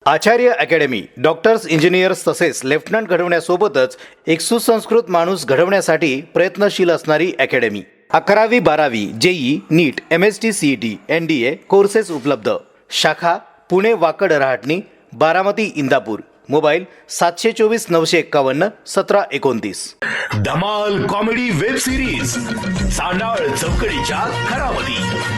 आचार्य academy doctors, engineers तसेच lieutenant घडवण्यासोबतच एक सुसंस्कृत माणूस घडवण्यासाठी प्रयत्नशील असणारी अकॅडमी. 11वी 12वी जेई, नीट, MST CET, NDA कोर्सेस उपलब्ध. शाखा पुणे वाकड रहाटणी, बारामती इंदापूर. मोबाईल 724 951 1729. धमाल कॉमेडी वेब सिरीज सांडाळ चौकडीच्या घरामध्ये.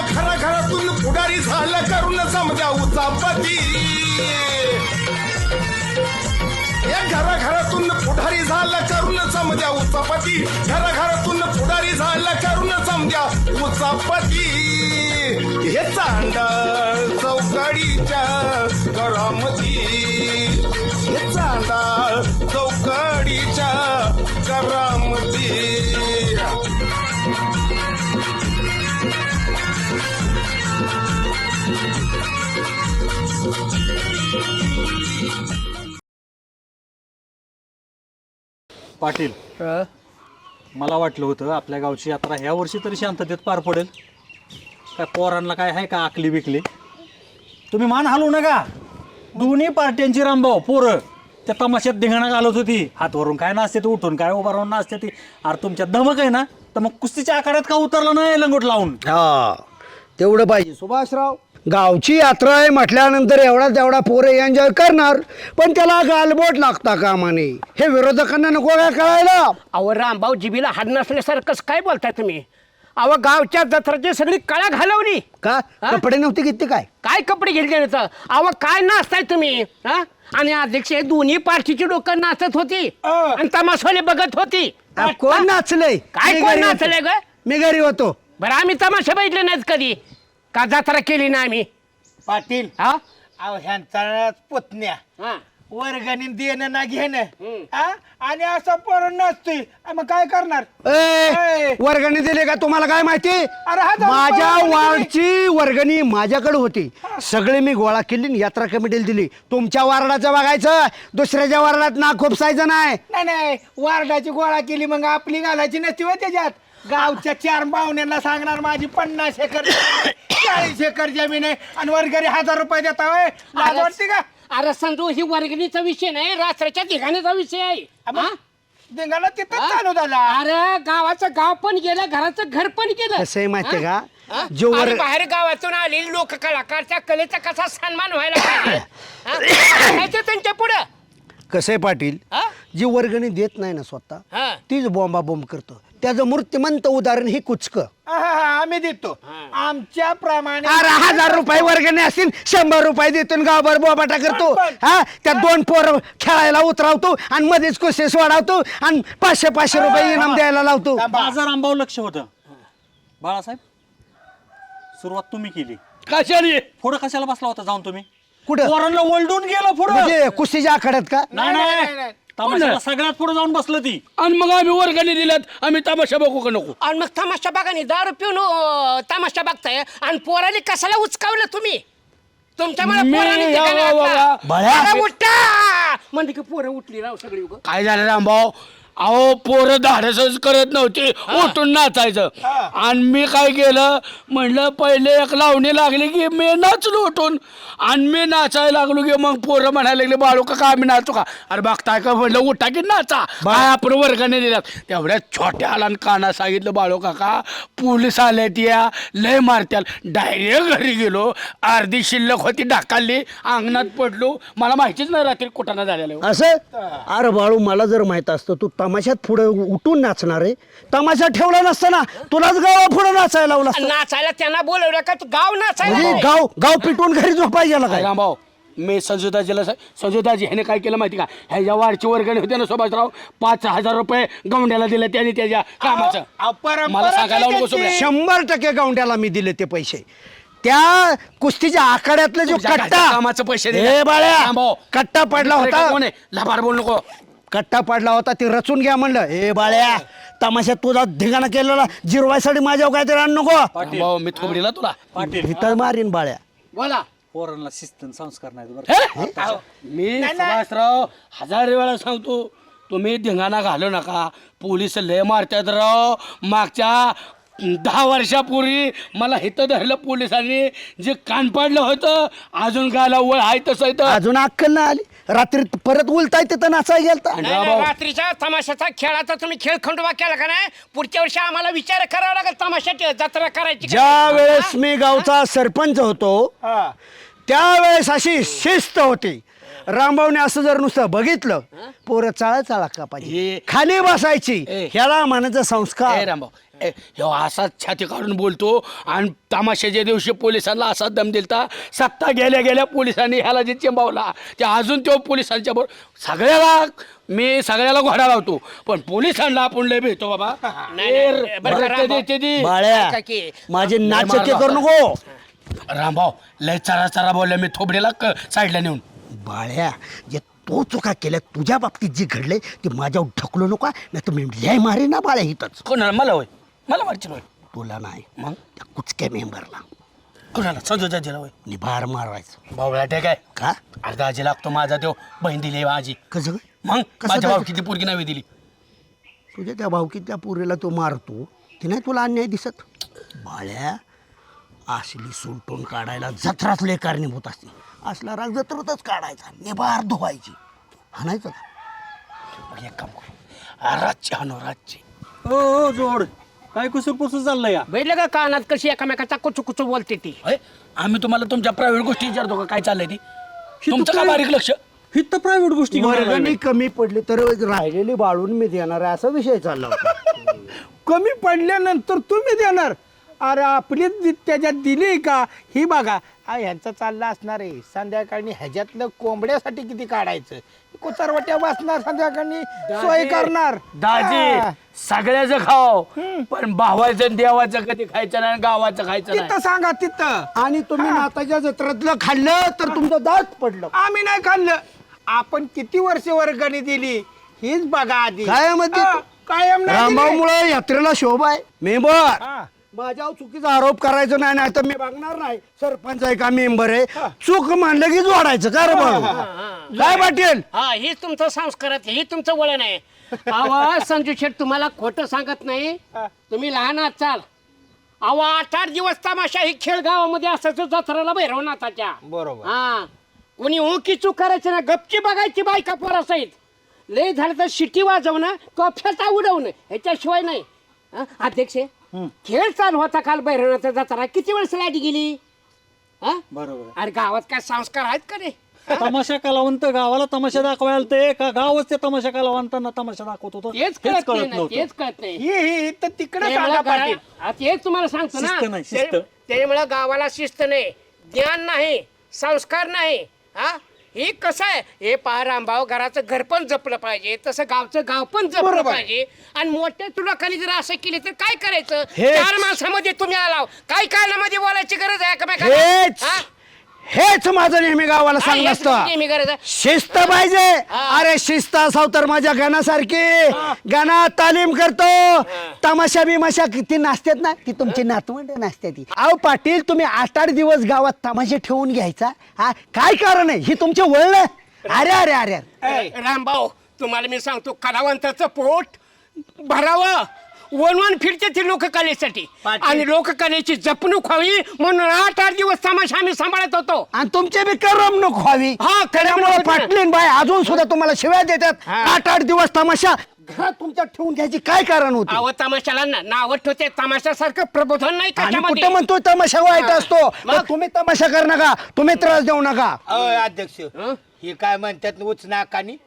खरा घरातून पुढारी झाला करून समजा उचापती. घराघरातून पुढारी झाला करून समजा उचापती. घराघरातून पुढारी झाला करून समजा उचापती. हे चांडाळ चौकडीच्या घरामध्ये, हे चांडाळ चौकडीच्या घरामध्ये. पाटील, मला वाटलं होतं आपल्या गावची यात्रा ह्या वर्षी तरी शांततेत पार पडेल. काय पोरांना काय आहे का आकली बिकली? तुम्ही मान हलवू नका. दोन्ही पार्ट्यांची रामभाऊ पोरं त्या तमाशात धिंगाणा घालत होती. हात वरून काय नाचते, ते उठून काय उभा राहून नाचते ती. अरे तुमच्या धमक आहे ना, तर मग कुस्तीच्या आखाड्यात का उतरला नाही लंगोट लावून? हा, तेवढं पाहिजे सुभाषराव. गावची यात्रा आहे म्हटल्यानंतर एवढा तेवढा पोरे एन्जॉय करणार, पण त्याला गालबोट लागता कामा नये. हे विरोधकांना नको काय कळायला. अहो रामभाऊ, जिबीला हाड नसल्यासारखंच काय बोलताय तुम्ही? अहो गावच्या जत्राची सगळी कळा घालवली. का कपडे नव्हते किती काय काय कपडे घेतले तर? अहो काय नाचताय तुम्ही? हा? आणि अध्यक्ष हे दोन्ही पार्टीची लोक नाचत होती आणि तमाशाले बघत होती. कोण नाचलंय? काय मी कोण घरी होतो. नाचलंय ग? मी घरी होतो. बरं, आम्ही तमाशा बघितले नाहीत कधी. का जत्रा केली ना आम्ही? पाटील, हा अहो ह्यांचा पुतण्या हा. वर्गणी देणं ना घेणं, हा? आणि असं पोरं नसतोय, मग काय करणार? ए, वर्गणी दिली का तुम्हाला काय माहिती? अरे हा जाऊन माझ्या वर्गणी वार्डची वर्गणी माझ्याकडे होती. सगळे मी गोळा केली आणि यात्रा कमिटीला दिली. तुमच्या वार्डाचं बघायचं, दुसऱ्याच्या वार्डात ना खोपसायचं नाही. नाही, वार्डाची गोळा केली मग आपली घालायची नसती होय त्याच्यात. गावच्या 4 पाहुण्यांना सांगणार माझी 50 एकर 40 एकर जमीन आहे आणि वर्गणी 1000 रुपये देता होय. लाज वाटते का? अरे संजू, ही वर्गणीचा विषय नाही, रात्रीच्या ठिकाणीचा विषय आहे. हा? धिंगाणा तिथं चालू झाला. अरे गावाचं गाव पण गेलं, घराचं घर पण गेलं. कसं आहे माहितीये हा? का, जो आणि वर बाहेर गावातून आलेली लोक कलाकारच्या कलेचा कसा सन्मान व्हायला पाहिजे, हा? यायचं त्यांच्या पुढं. कसं आहे पाटील, हा? जी वर्गणी देत नाही ना स्वतः, हा. तीच बॉम्बा बॉम्ब करतो. त्याचं मूर्तिमंत उदाहरण ही कुचक. आम्ही देतो आमच्या प्रमाणे. अरे 1000 रुपये वर्गणी असतील, 100 रुपये देतो गावभर बोबाटा करतो. हा, त्या 2 पोरं खेळायला उतरावतो आणि मध्येच कुसेस वाढवतो आणि 500 रुपये इनाम द्यायला लावतो. माझं रामभाऊ लक्ष होतं. बाळासाहेब, सुरुवात तुम्ही केली. कशाने? पुढं कशाला बसला होता जाऊन तुम्ही? कुठं? पोरांना ओलडून गेलं पुढं. म्हणजे कुस्तीच्या आखाड्यात का? नाही, तमाशाला सगळ्यात पुढे जाऊन बसलं ती. आणि मग आम्ही वर्गणी दिल्यात, आम्ही तमाशा बघू का नको? आणि मग तमाशा बघा नाही, दारू पिऊन तमाशा बघताय आणि पोराली कशाला उचकावलं तुम्ही? तुमच्या मला मी पोरांनी या ठिकाणी वा वा घातला. वा. बाळा. अरे उठा म्हणजे की पोरं उठली राव सगळी उगा. काय झालं रामभाऊ? अहो पोरं धाडसच करत नव्हती, उठून नाचायचं. आणि मी काय केलं, म्हणलं पहिले एक लावणी लागली की मी नाचलो उठून, आणि मी नाचायला लागलो की मग पोरं म्हणायला लागले, बाळू का आम्ही नाचू का? अरे बघताय का, म्हणलं उठा की नाचा. काय आपण वर्गाने दिल्यात तेवढ्या छोट्या आला काना सांगितलं, बाळू काका पोलीस आले, त्या लय मारत्याल. डायरेक्ट घरी गेलो, अर्धी शिल्लक होती ढाकाली, अंगणात पडलो. मला माहितीच नाही रात्री कुठाना झालेलं. असं? अरे बाळू, मला जर माहित असतं तू तमाशात पुढे उठून नाचणार आहे, तमाशा ठेवला नसताना तुलाच गावा पुढे नाचायला लावला असतं. नाचायला त्यांना बोलवलं का? तू गाव नाचायला म्हणजे बोलवलं. गाव पिटून घरी झोपायला गेला काय? रामभाऊ, मी संजूदाजीला संजूदाजी ह्याने काय केलं माहिती का, ह्याच्या वारची वर्गणी होते ना सुभाषराव, 5000 रुपये गवंड्याला दिले त्याने त्याच्या कामाचं. मला सांगायला नको सोबत. 100% गावंड्याला मी दिले ते पैसे. त्या कुस्तीच्या आखाड्यातलं जो तुझ्या कट्टा, कामाचं पैसे दिले. हे बाळ्या, रामभाऊ, कट्टा पडला होता, कोण आहे? लबाड बोल नको. कट्टा पडला होता, ते रचून घ्या म्हणलं. हे बाळ्या, तमाशात तुझा धिंगाणा केलेला जिरवायसाठी माझ्यावर काहीतरी आण नको. रामभाऊ, मी थोबडीला तुला. पाटील, इथं मारीन बाळ्या. बोला. पोरांना शिस्त आणि संस्कार नाही बरं. हे? मी सुभाषराव 1000 वेळा सांगतो तुम्ही धिंगाणा घालू नका. पोलीस लय मारतात राव. मागच्या 10 वर्षापूर्वी मला हिथं धरलं पोलिसांनी, जे कान पाडलं होतं अजून गाला वळ आहे तसं इथं. अजून अक्कल नाही आली. रात्री परत उलताय तिथं नाचाय गेलता. नाही, नाही, रात्रीच्या तमाशाचा खेळाचा तुम्ही खेळ खंडोबा केला का नाही? पुढच्या वर्षी आम्हाला विचार करावा लागेल तमाशाची जत्रा करायची का? ज्या वेळेस मी गावचा सरपंच होतो त्यावेळेस अशी शिस्त होती. रामभाऊने असं जर नुसतं बघितलं पोरं चाळा चाळा का पाहिजे, खाली बसायची. ह्याला म्हणायचं ए संस्कार. रामभाऊ, ह्यो असाच छाती काढून बोलतो आणि तमाशाच्या दिवशी पोलिसांना असा दम दिलता. सत्ता गेल्या गेल्या पोलिसांनी ह्याला जे चिंबावला ते अजून तो पोलिसांच्या सगळ्याला घोडा लावतो, पण पोलिसांना आपण लय भेटतो बाबा. नाही, नाही, बरं का रामभाऊ? बाळ्या ऐका की, माझे नाचके करू नको. रामभाऊ लय चरा चरा बोलले मी थोबडीला साईडला नेऊन. बाळ्या जे तो चुका केल्या तुझ्या बाबतीत जे घडले ते माझ्यावर ढकलू नका, नाही तर मी लय मारे ना बाळ्या हिथंच. कोणाला? मला होय, मला मारची होय. तुला नाही मग त्या कुचक्या मेंबरला कोणाला? संजोजाजीला होय. निभार मारायचं. भाऊला ठीक आहे का अर्धा आजी लागतो माझा, तो बहीण दिली आजी. कसं काय? मग कसं माझ्या काय? भाऊ किती पोरगी नावे दिली. तुझ्या त्या भावकीत त्या पोरीला तो मारतो ते नाही तुला अन्याय दिसत? बाळ्या असली सुलटून काढायला जत्राच लय कारणीभूत असते. असला राग जत्रातच काढायचा, निभार धुवायची, हाणायचं का? मग एक काम करू, रातची हानो रातची. हो जोड काय कुसूर पुसूर चाललंय या? बघितलं का कानात कशी एकामेकाचा कुचू कुचू बोलते ती? होय? आम्ही तुम्हाला तुमच्या प्रायव्हेट गोष्टी विचारतो का काय चाललंय ती? तुमचं का बारीक लक्ष? हित प्रायव्हेट गोष्टी वर्गणी कमी पडली तर राहिलेली बाळून मी देणार आहे, असा विषय चालला होता. कमी पडल्यानंतर तुम्ही देणार? अरे आपली त्याच्यात दिली का ही बघा. ह्यांचं चाललं असणार आहे संध्याकाळी ह्याच्यातलं कोंबड्यासाठी किती काढायचं, कुचरवट्या बसणार संध्याकाळी सोय करणार. दाजी सगळ्याचं खाव, पण भावाचं देवाचं कधी खायचं नाही, गावाचं खायचं नाही. तिथं सांगा तिथं. आणि तुम्ही नाताच्या जत्रातलं खाल्लं तर तुमचं दात पडलं. आम्ही नाही खाल्लं. आपण किती वर्ष वर्गणी दिली हीच बघा आधी. कायम देतो. हा, कायम नाही दिली. रामभाऊमुळे यात्रेला शोभा आहे. मेंबर हा. माझ्यावर चुकीचा आरोप करायचा नाही, नाही तर मी बघणार नाही. सरपंच आहे का मेंबर आहे, चूक म्हणलं की जोडायचं का रे भाऊ? काय पाटील? हा, ही तुमचं संस्कारात ही तुमचं वळण आहे. अहो संजू शेठ तुम्हाला खोटं सांगत नाही, तुम्ही लहान आहात चाल. अहो 8-8 दिवस तमाशा ही खेळ गावामध्ये असायचं जत्राला भैरवनाथाच्या. बरोबर. हा, कोणी की चूक करायचं ना, गपची बघायची बायका पोरासहित. लय झालं तर शिटी वाजवणं किंवा फेटा उडवणं ह्याच्याशिवाय नाही. अध्यक्ष खेळ चालू होता काल भैरवनाथचा जत्रा, किती वेळ लाईट गेली? हा बरोबर. अरे गावात काय संस्कार आहेत का रे? तमाशा कलावंत गावाला तमाशा दाखवायला ते का गावच ते तमाशा कलावंतांना तमाशा दाखवत होतो? तेच कळत नाही ना, तेच कळत नाही. ही तर तिकडे त्यामुळे सांगा पाटील. तेच तुम्हाला सांगतो शिस्त नाही, शिस्त. ना, त्यामुळे गावाला शिस्त नाही, ज्ञान नाही, संस्कार नाही. हा, हे कसं आहे, हे पहा रामभाऊ, घराचं घर पण जपलं पाहिजे, तसं गावचं गाव पण जपलं बरोबर. पाहिजे. आणि मोठ्या तुलाखाली जर असं केले तर काय करायचं? हेच. 4 माणसामध्ये तुम्ही आलाव, काय कानामध्ये बोलायची गरज आहे का? हेच हेच माझं नेहमी गावाला सांगत असतं. नेहमी गरज आहे. शिस्त पाहिजे. अरे शिस्त असाव तर माझ्या गाण्यासारखी गाणं तालीम करतो. तमाशा बिमाशा किती नाचतात ना, ती तुमची नातवंड नाचते ती. अहो पाटील तुम्ही 8-8 दिवस गावात तमाशे ठेवून घ्यायचा, हा काय कारण आहे? ही तुमची वळण. अरे अरे अरे रामभाऊ तुम्हाला मी सांगतो, कलावंताचं पोट भरावं वन फिरते ती लोककलेसाठी, आणि लोककलेची जपणूक व्हावी म्हणून 8-8 दिवस तमाशा आम्ही सांभाळत होतो. आणि तुमची बी करमणूक व्हावी. हा, त्यामुळे करमणूक पाटलीन बाय अजून सुद्धा तुम्हाला शिव्या देतात. 8-8 दिवस तमाशा घरात तुमच्या ठेवून घ्यायची काय कारण होते? अहो तमाशाला नाव ठेवते, तमाशासारखं प्रबोधन नाही आणि त्याच्यामध्ये. कुठं म्हणतोय तमाशा वाईट असतो? मग तुम्ही तमाशा कर नका, तुम्ही त्रास देऊ नका. अध्यक्ष हे काय म्हणतात उच नाकानी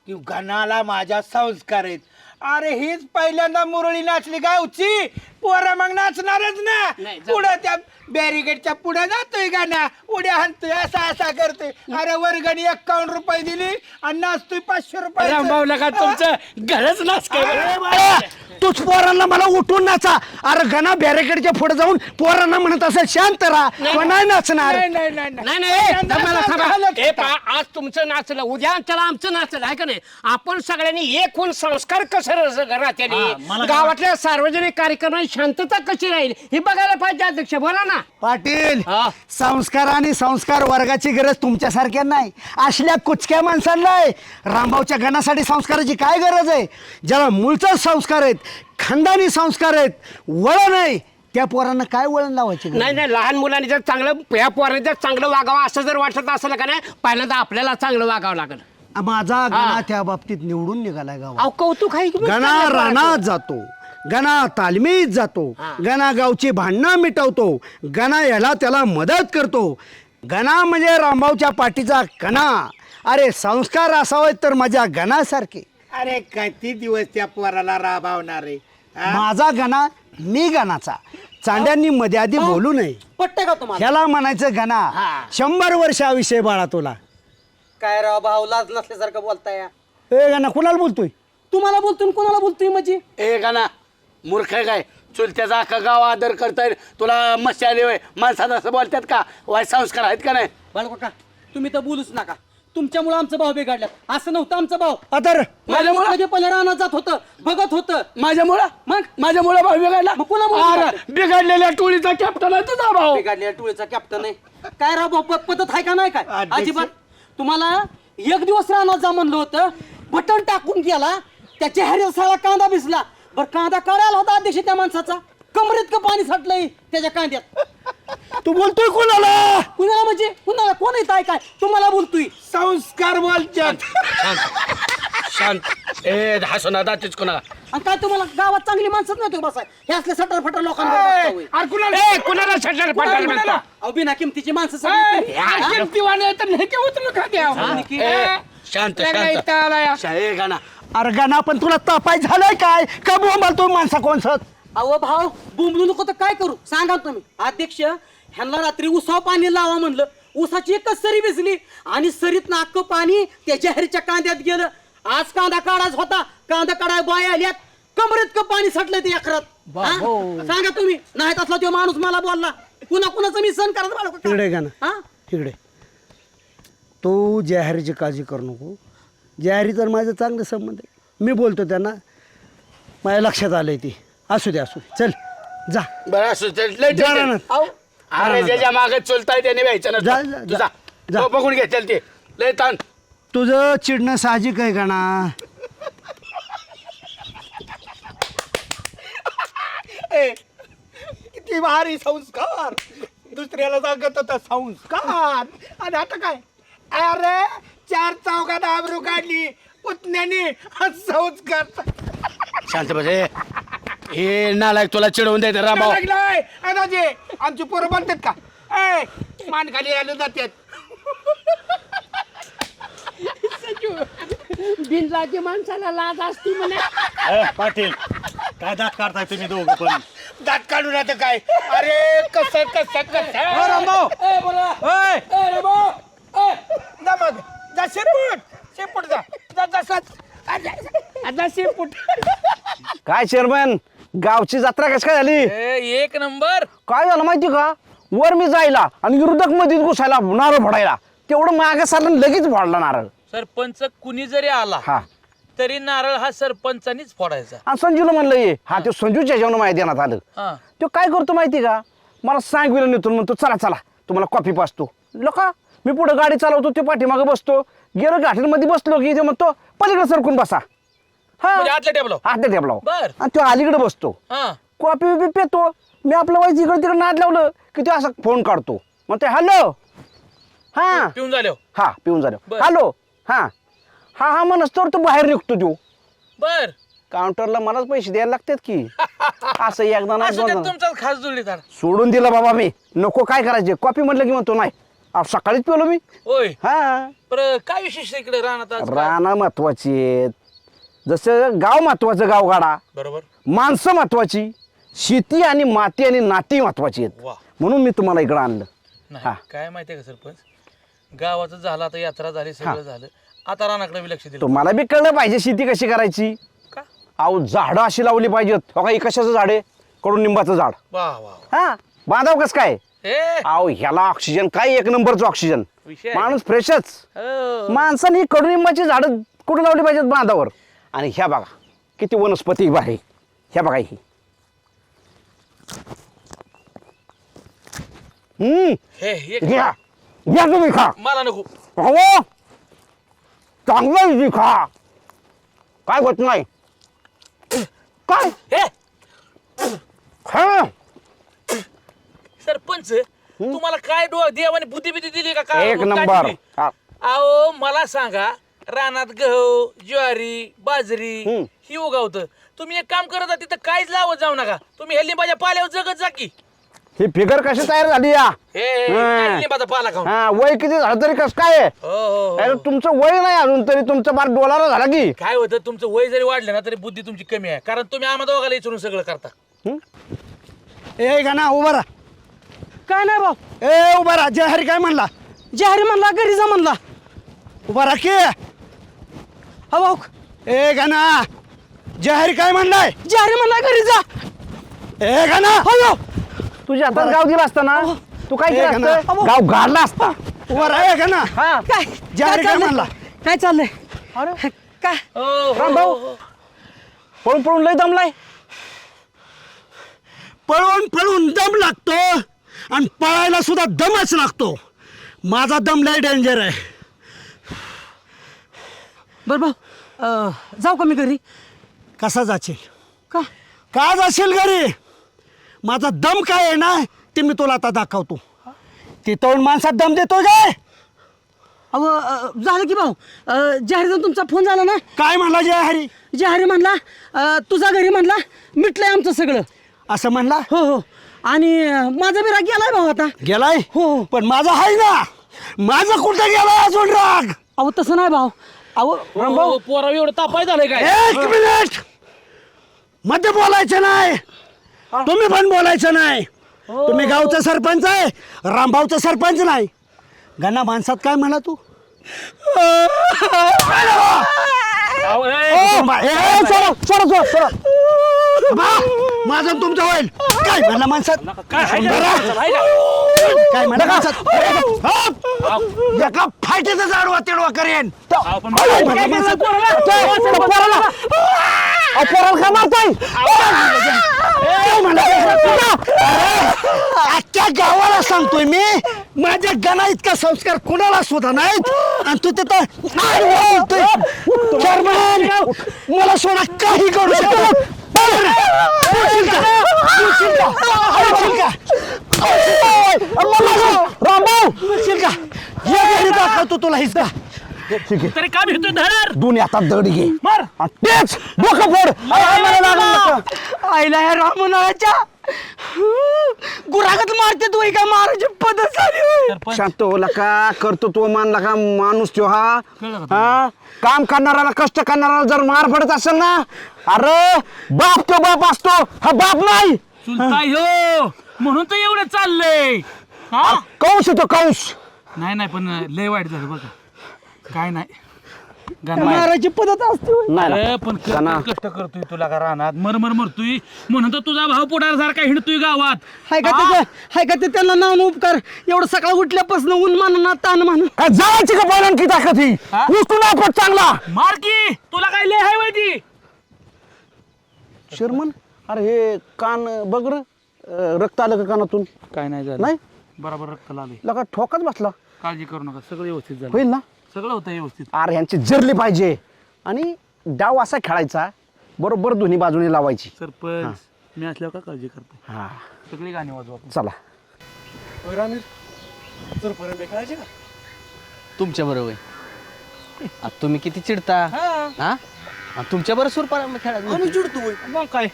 की गणाला माझ्या संस्कार आहेत. अरे हीच पहिल्यांदा मुरळी नाचली गावची, पोरं मग नाचणारच ना. नाही, जाऊ. पुढे त्या बॅरिगेडच्या पुढे जातोय गाणा, उड्या हाणतोय, असा करतोय. अरे वर्गणी 51 रुपये दिली आणि नाचतोय 500 रुपये. रामभाऊला का तुमचं घरच नाच काय? तूच पोरांना मला उठून नाचा. अरे गणा बॅरिकेडच्या पुढे जाऊन पोरांना म्हणत असेल शांत राहा, तो नाही नाचणार. नाही दमाला थांबा. हे पहा, आज तुमचं नाचलं, उद्या त्याला आमचं नाचलं आहे का नाही. आपण सगळ्यांनी एक होऊन संस्कार कसं राहते मला गावातल्या सार्वजनिक कार्यक्रमात शांतता कशी राहील हे बघायला पाहिजे. अध्यक्ष बोला ना. पाटील, हा. संस्कार आणि संस्कार वर्गाची गरज तुमच्यासारख्या नाही, असल्या कुचक्या माणसांना आहे. रामभाऊच्या गणासाठी संस्काराची काय गरज आहे? ज्याला मूळचा संस्कार आहेत, खानदानी संस्कार आहेत, वळण आहे, त्या पोरांना काय वळण लावायचे? नाही लहान मुलांनी जर चांगलं या पोरांनी जर चांगलं वागावं असं जर वाटत असेल का नाही, पहिल्यांदा आपल्याला चांगलं वागावं लागेल. माझा गणा त्या बाबतीत निवडून निघालाय गावात. अहो कौतुक आहे की मग गणा चांगलं रानात पोराचं. जातो, गणा तालमीत जातो, गणा गावची भांडणं मिटवतो, गणा याला त्याला मदत करतो. गणा म्हणजे रामभाऊच्या पाठीचा कणा. अरे संस्कार असावेत तर माझ्या गणासारखे. अरे किती दिवस त्या पोराला राबावणार आहे. माझा गणा मी गणाचा. चांड्यांनी मध्ये आधी बोलू नये. पटते का तुम्हाला? ह्याला म्हणायचं गणा. 100 वर्षाविषयी बाळा तुला. काय राव भाऊ, लाज नसल्यासारखं बोलताय. ए गणा कुणाला बोलतोय? तुम्हाला बोलतोय कोणाला बोलतोय म्हणजे? ए गाना मूर्ख आहे काय? चुलत्याचा अख्खा गाव आदर करताय, तुला मस्ती आली होय? माणसात असं बोलतात का? वाईट संस्कार आहेत का नाही? बाळकाका, तुम्ही तर बोलूच नका. तुमच्यामुळे आमचं भाव बिघडल्यात. असं नव्हतं आमचं भाव. तर माझ्यामुळं? म्हणजे पहिले रानात जात होतं, बघत होतं. माझ्यामुळं? मग? माझ्यामुळं भाऊ बिघडला? मग कोणामुळं अरे, बिघडला? बिघडलेल्या टोळीचा कॅप्टन आहे तुझा भाऊ. बिघडलेल्या टोळीचा कॅप्टन आहे. काय राव भाऊ, पद्धत आहे का नाही काय? अजिबात. तुम्हाला एक दिवस रानात जा म्हणलं होतं, बटन टाकून गेला, त्या चेहऱ्याला सगळा कांदा भिजला. बरं कांदा काढायला होता अध्यक्ष त्या माणसाचा, कमरेत का पाणी साठलंय त्याच्या कांद्यात. तू बोलतोय कोणाला? कुणाला म्हणजे कुणाला? कोण येत आहे काय? तुम्हाला बोलतोय. संस्कार बोलतात. शांत. ए हसू ना दातीच कोणा. आणि काय तुम्हाला गावात चांगली माणसंच नाही तुम्ही बसाय. हे असले सटर फटर लोकांना बसता होय. अरे कुणाला ए, कुणाला सटल पटल म्हणता? अहो बिना किमतीची माणसं सगळी तुम्ही. किमतीवाले तर नाही ते उचलू का द्या. ए, शांत शांत. ए गाना अरे गणा पण तुला तपाय झालाय काय? का बोंबालतोय माणसा कोणसत? अहो भाऊ, बुंबलू नको तर काय करू सांगा तुम्ही. अध्यक्ष, ह्यांना रात्री उसाव पाणी लावा म्हणलं, उसाची एकच सरी भिजली आणि सरीत नाक पाणी त्या जाहीरच्या कांद्यात गेलं. आज कांदा काढाच होता, कांदा काढाय बाय आल्यात, कमरेत का पाणी सटलंय ते अकरात. हा? सांगा तुम्ही. नाही असला तो माणूस मला बोलला, कुणाचं मी सण करत तिकडे गणा, हा. तिकडे. तू जाहीरची काळजी करू नको. जाहिरी तर माझं चांगलं संबंध आहे. मी बोलतो त्यांना, माझ्या लक्षात आलंय ती. असू दे असू दे, चल जा. बरं असू दे, लय जा टेन्शन. रानात. अरे ज्याच्या मागे चुलताय त्याने व्हायचं जा, ना. जा, जा. तुझा तो बघून घेतील ते लय ताण. तुझं चिडणं साहजिक आहे गणा. किती भारी संस्कार. दुसऱ्याला सांगत होता संस्कार, आणि आता काय? अरे 4 चौघात आबरू काढली पुतण्याने. संस्कार शांत बस. हे नालायक तुला चिडवून द्यायचं रामभाऊ. लागलाय. दाजे आमची पोरं बोलतात का? ए, मान खाली आले जातात. बिनलाजी माणसाला लाज असती म्हणा. पाटील, काय दात काढताय तुम्ही दोघं पण? दात काढून आता काय? अरे कसं जा मग, जा शेपूट जा आता शेपूट. काय चेअरमन, गावची जत्रा कशी काय झाली? एक नंबर. काय झालं माहिती का? वर मी जायला आणि विरोधक मध्ये घुसायला, नारळ फोडायला. तेवढं मागे सारलं, लगेच फोडला नारळ. सरपंच कुणी जरी आला हा, तरी नारळ हा सरपंचानीच फोडायचा. आणि संजूला म्हणलं ये. हा, ते संजूच्या जेवण माहिती देण्यात आलं. हा. तो काय करतो माहिती का? मला सांगविलं नेतो, म्हणतो चला चला तुम्हाला कॉफी पाचतो. लोका मी पुढे गाडी चालवतो, ते पाठीमागे बसतो. गेलो घाटीमध्ये बसलो की ते म्हणतो पलीकडे सरकून बसा. हा, म्हणजे आतल्या टेबल. आतल्या टेबलावर. बर. आणि तो अलीकडे बसतो, हा. Coffee BP पेतो. मी आपलं व्हायचं इकडे तिकडे नाद लावलं की तो असा फोन काढतो, म्हणते हॅलो. हा पिऊन झालो. हा, पिऊन झालो. बर. हॅलो. हा हा हा म्हणस तर तो बाहेर निघतो. तो बर. काउंटरला मलाच पैसे द्यायला लागतात की. असं एकदा नाही असू दे, दोनदा. तुमचाच खास जोडीदार. सोडून दिलं बाबा मी. नको काय करायचे. कॉफी म्हटलं की म्हणतो नाही. अहो, सकाळीच पिलो मी. होय. हा, बरं काय विशेष आहे इकडे राहणार आज? रानं महत्वाची आहेत. जसं गाव महत्वाचं, गावगाडा. बरोबर. माणसं महत्वाची, शेती आणि माती आणि नाती महत्वाची आहेत. वा. म्हणून मी तुम्हाला इकडं आणलं. नाही हा. काय माहितीये का सरपंच, गावाचं झालं आता, यात्रा झाली, सगळं झालं, आता रानाकडे बी लक्ष दिलं. तुम्हाला बी कळलं पाहिजे शेती कशी करायची. का? अहो झाडं अशी लावली पाहिजेत हो का, हे कशाचं झाड आहे? कडुनिंबाचं झाड. हा बांधाव कस काय? अहो ह्याला ऑक्सिजन काय एक नंबरचं ऑक्सिजन, माणूस फ्रेशच. माणसाने कडुनिंबाची झाडं कुठे लावली पाहिजेत? बांधावर. आणि ह्या बघा किती वनस्पती आहे, ह्या बघा ही. घ्या घ्या तुम्ही खा. मला नको. हो चांगलं खा, काय होत नाही. काय खा. सरपंच तुम्हाला काय देवाने बुद्धी बिद्धी दिली का? काय एक काय नंबर. दिली? अहो मला सांगा, रानात गहू ज्वारी बाजरी ही उगवतं. तुम्ही एक काम करत तिथं काहीच लावत जाऊ नका. तुम्ही हे लिंबाच्या पाल्यावर जगत जा की. ही फिगर कशी तयार झाली या? काय लिंबाचा पाला खाऊन. हा वय किती झालं तरी कस काय आहे? अरे तुमचं वय नाही अजून तरी तुमचं बार डोलारा झाला की. काय होतं, तुमचं वय जरी वाढलं ना तरी बुद्धी तुमची कमी आहे, कारण तुम्ही आम्हाला दोघाला विचारून सगळं करता. ए गाणा उभा राहा. काय नाही भाऊ, ए उभा राहा. जय हरी काय म्हणला? जाहीर म्हणला, घरी जा म्हणला. उभा राहा की. हा भाऊ, ए गाणा जय हरी काय म्हणलाय? जाहीर म्हणला, घरी जा. ए गाणा हो तुझ्या हातात गाव दिला असता ना, तू काय केलं असतं? गाव गाडला असता. उभा राहा गाणा. काय जय हरी काय म्हणला? काय चाललंय? काय राम भाऊ पळून पळून लय दमलाय. पळून पळून दम लागतो आणि पळायला सुद्धा दमच लागतो. माझा दम लय डेंजर आहे. बर भाऊ, जाऊ का मी घरी? कसा जाशील? का जाशील घरी? माझा दम काय आहे ना ते मी तुला आता दाखवतो. तिथून माणसात दम देतोय काय? अहो झालं की भाऊ, जाहीरचा तुमचा फोन झाला ना. काय म्हणला जय हरी? जाहीर म्हणला तुझा घरी म्हणला मिटलंय आमचं सगळं. असं म्हणला? हो हो. आणि माझा बी राग गेलाय भाऊ आता. गेलाय? हो. पण माझा आहे ना, माझं कुठं गेलाय अजून राग? अहो तसं नाही भाऊ. अहो भाऊ पोरा एवढं तापाय झालंय काय? एक मिनिट, मध्ये बोलायचं नाही. तुम्ही पण बोलायचं नाही. तुम्ही गावचा सरपंच आहे, रामभाऊचा सरपंच नाही. गण्णा माणसात काय म्हणा तू? माझं तुमचं होईल. काय म्हणला माणसात? काय म्हणला माणसात? एका फायटीचं जाडवा तिडवा करेन. अख्ख्या गावाला सांगतोय मी, माझ्या गणा इतका संस्कार कुणाला सुद्धा नाहीत. आणि तू तिथं बोलतोय चेअरमन, मला सोडा काही करू शकत. रामभाऊ हे दाखवतो तुला हिसका. तरी काम घेतोय धर. दोन्ही हातात दगडी घे मार. तेच डोकं फोड. आईला ह्या रामनाच्या गुरागत मारते तू का? मारायची पद्धत झाली. शांत होला का? कर्तृत्व मानला का माणूस तो हा? काम करणाऱ्याला कष्ट करणाऱ्याला जर मार पडत असेल ना, अरे बाप तो बाप असतो, हा बाप नाही. चुलता ह्यो म्हणून तर एवढं चाललंय. हा कौश तो कौश. नाही पण लय वाईट झालं बघा. काय नाही मारायची पद्धत असते. अरे पण कष्ट करतोय तुला का रानात मरमर मरतोय म्हणून तर तुझा भाऊ पुढारसारखा हिंडतोय गावात. हाय का ते त्यांना नाव उपकार. एवढं सकाळ उठल्यापासून ऊन मानना ताण मान जायची का बोलान की ताकद ही उठून आपण चांगला मार की. तुला काय लय हाय माहिती? शर्मन अरे हे कान बघ रे, रक्त आलं का कानातून? काय नाही झालं. नाही बरोबर रक्त लागले. लगा ठोकाच बसला. काळजी करू नका, सगळं व्यवस्थित झालं. होईल ना? सगळं होतं व्यवस्थित. अरे ह्यांची जरली पाहिजे. आणि डाव असा खेळायचा, बरोबर दोन्ही बाजूने लावायची. सरपंच मी असल्यावर का काळजी करते? हा सगळी गाणी वाजवा. चला. तुमच्या बरोबर तुम्ही किती चिडता हा? तुमच्या बरोबर सूर खेळा चिडतो मग काय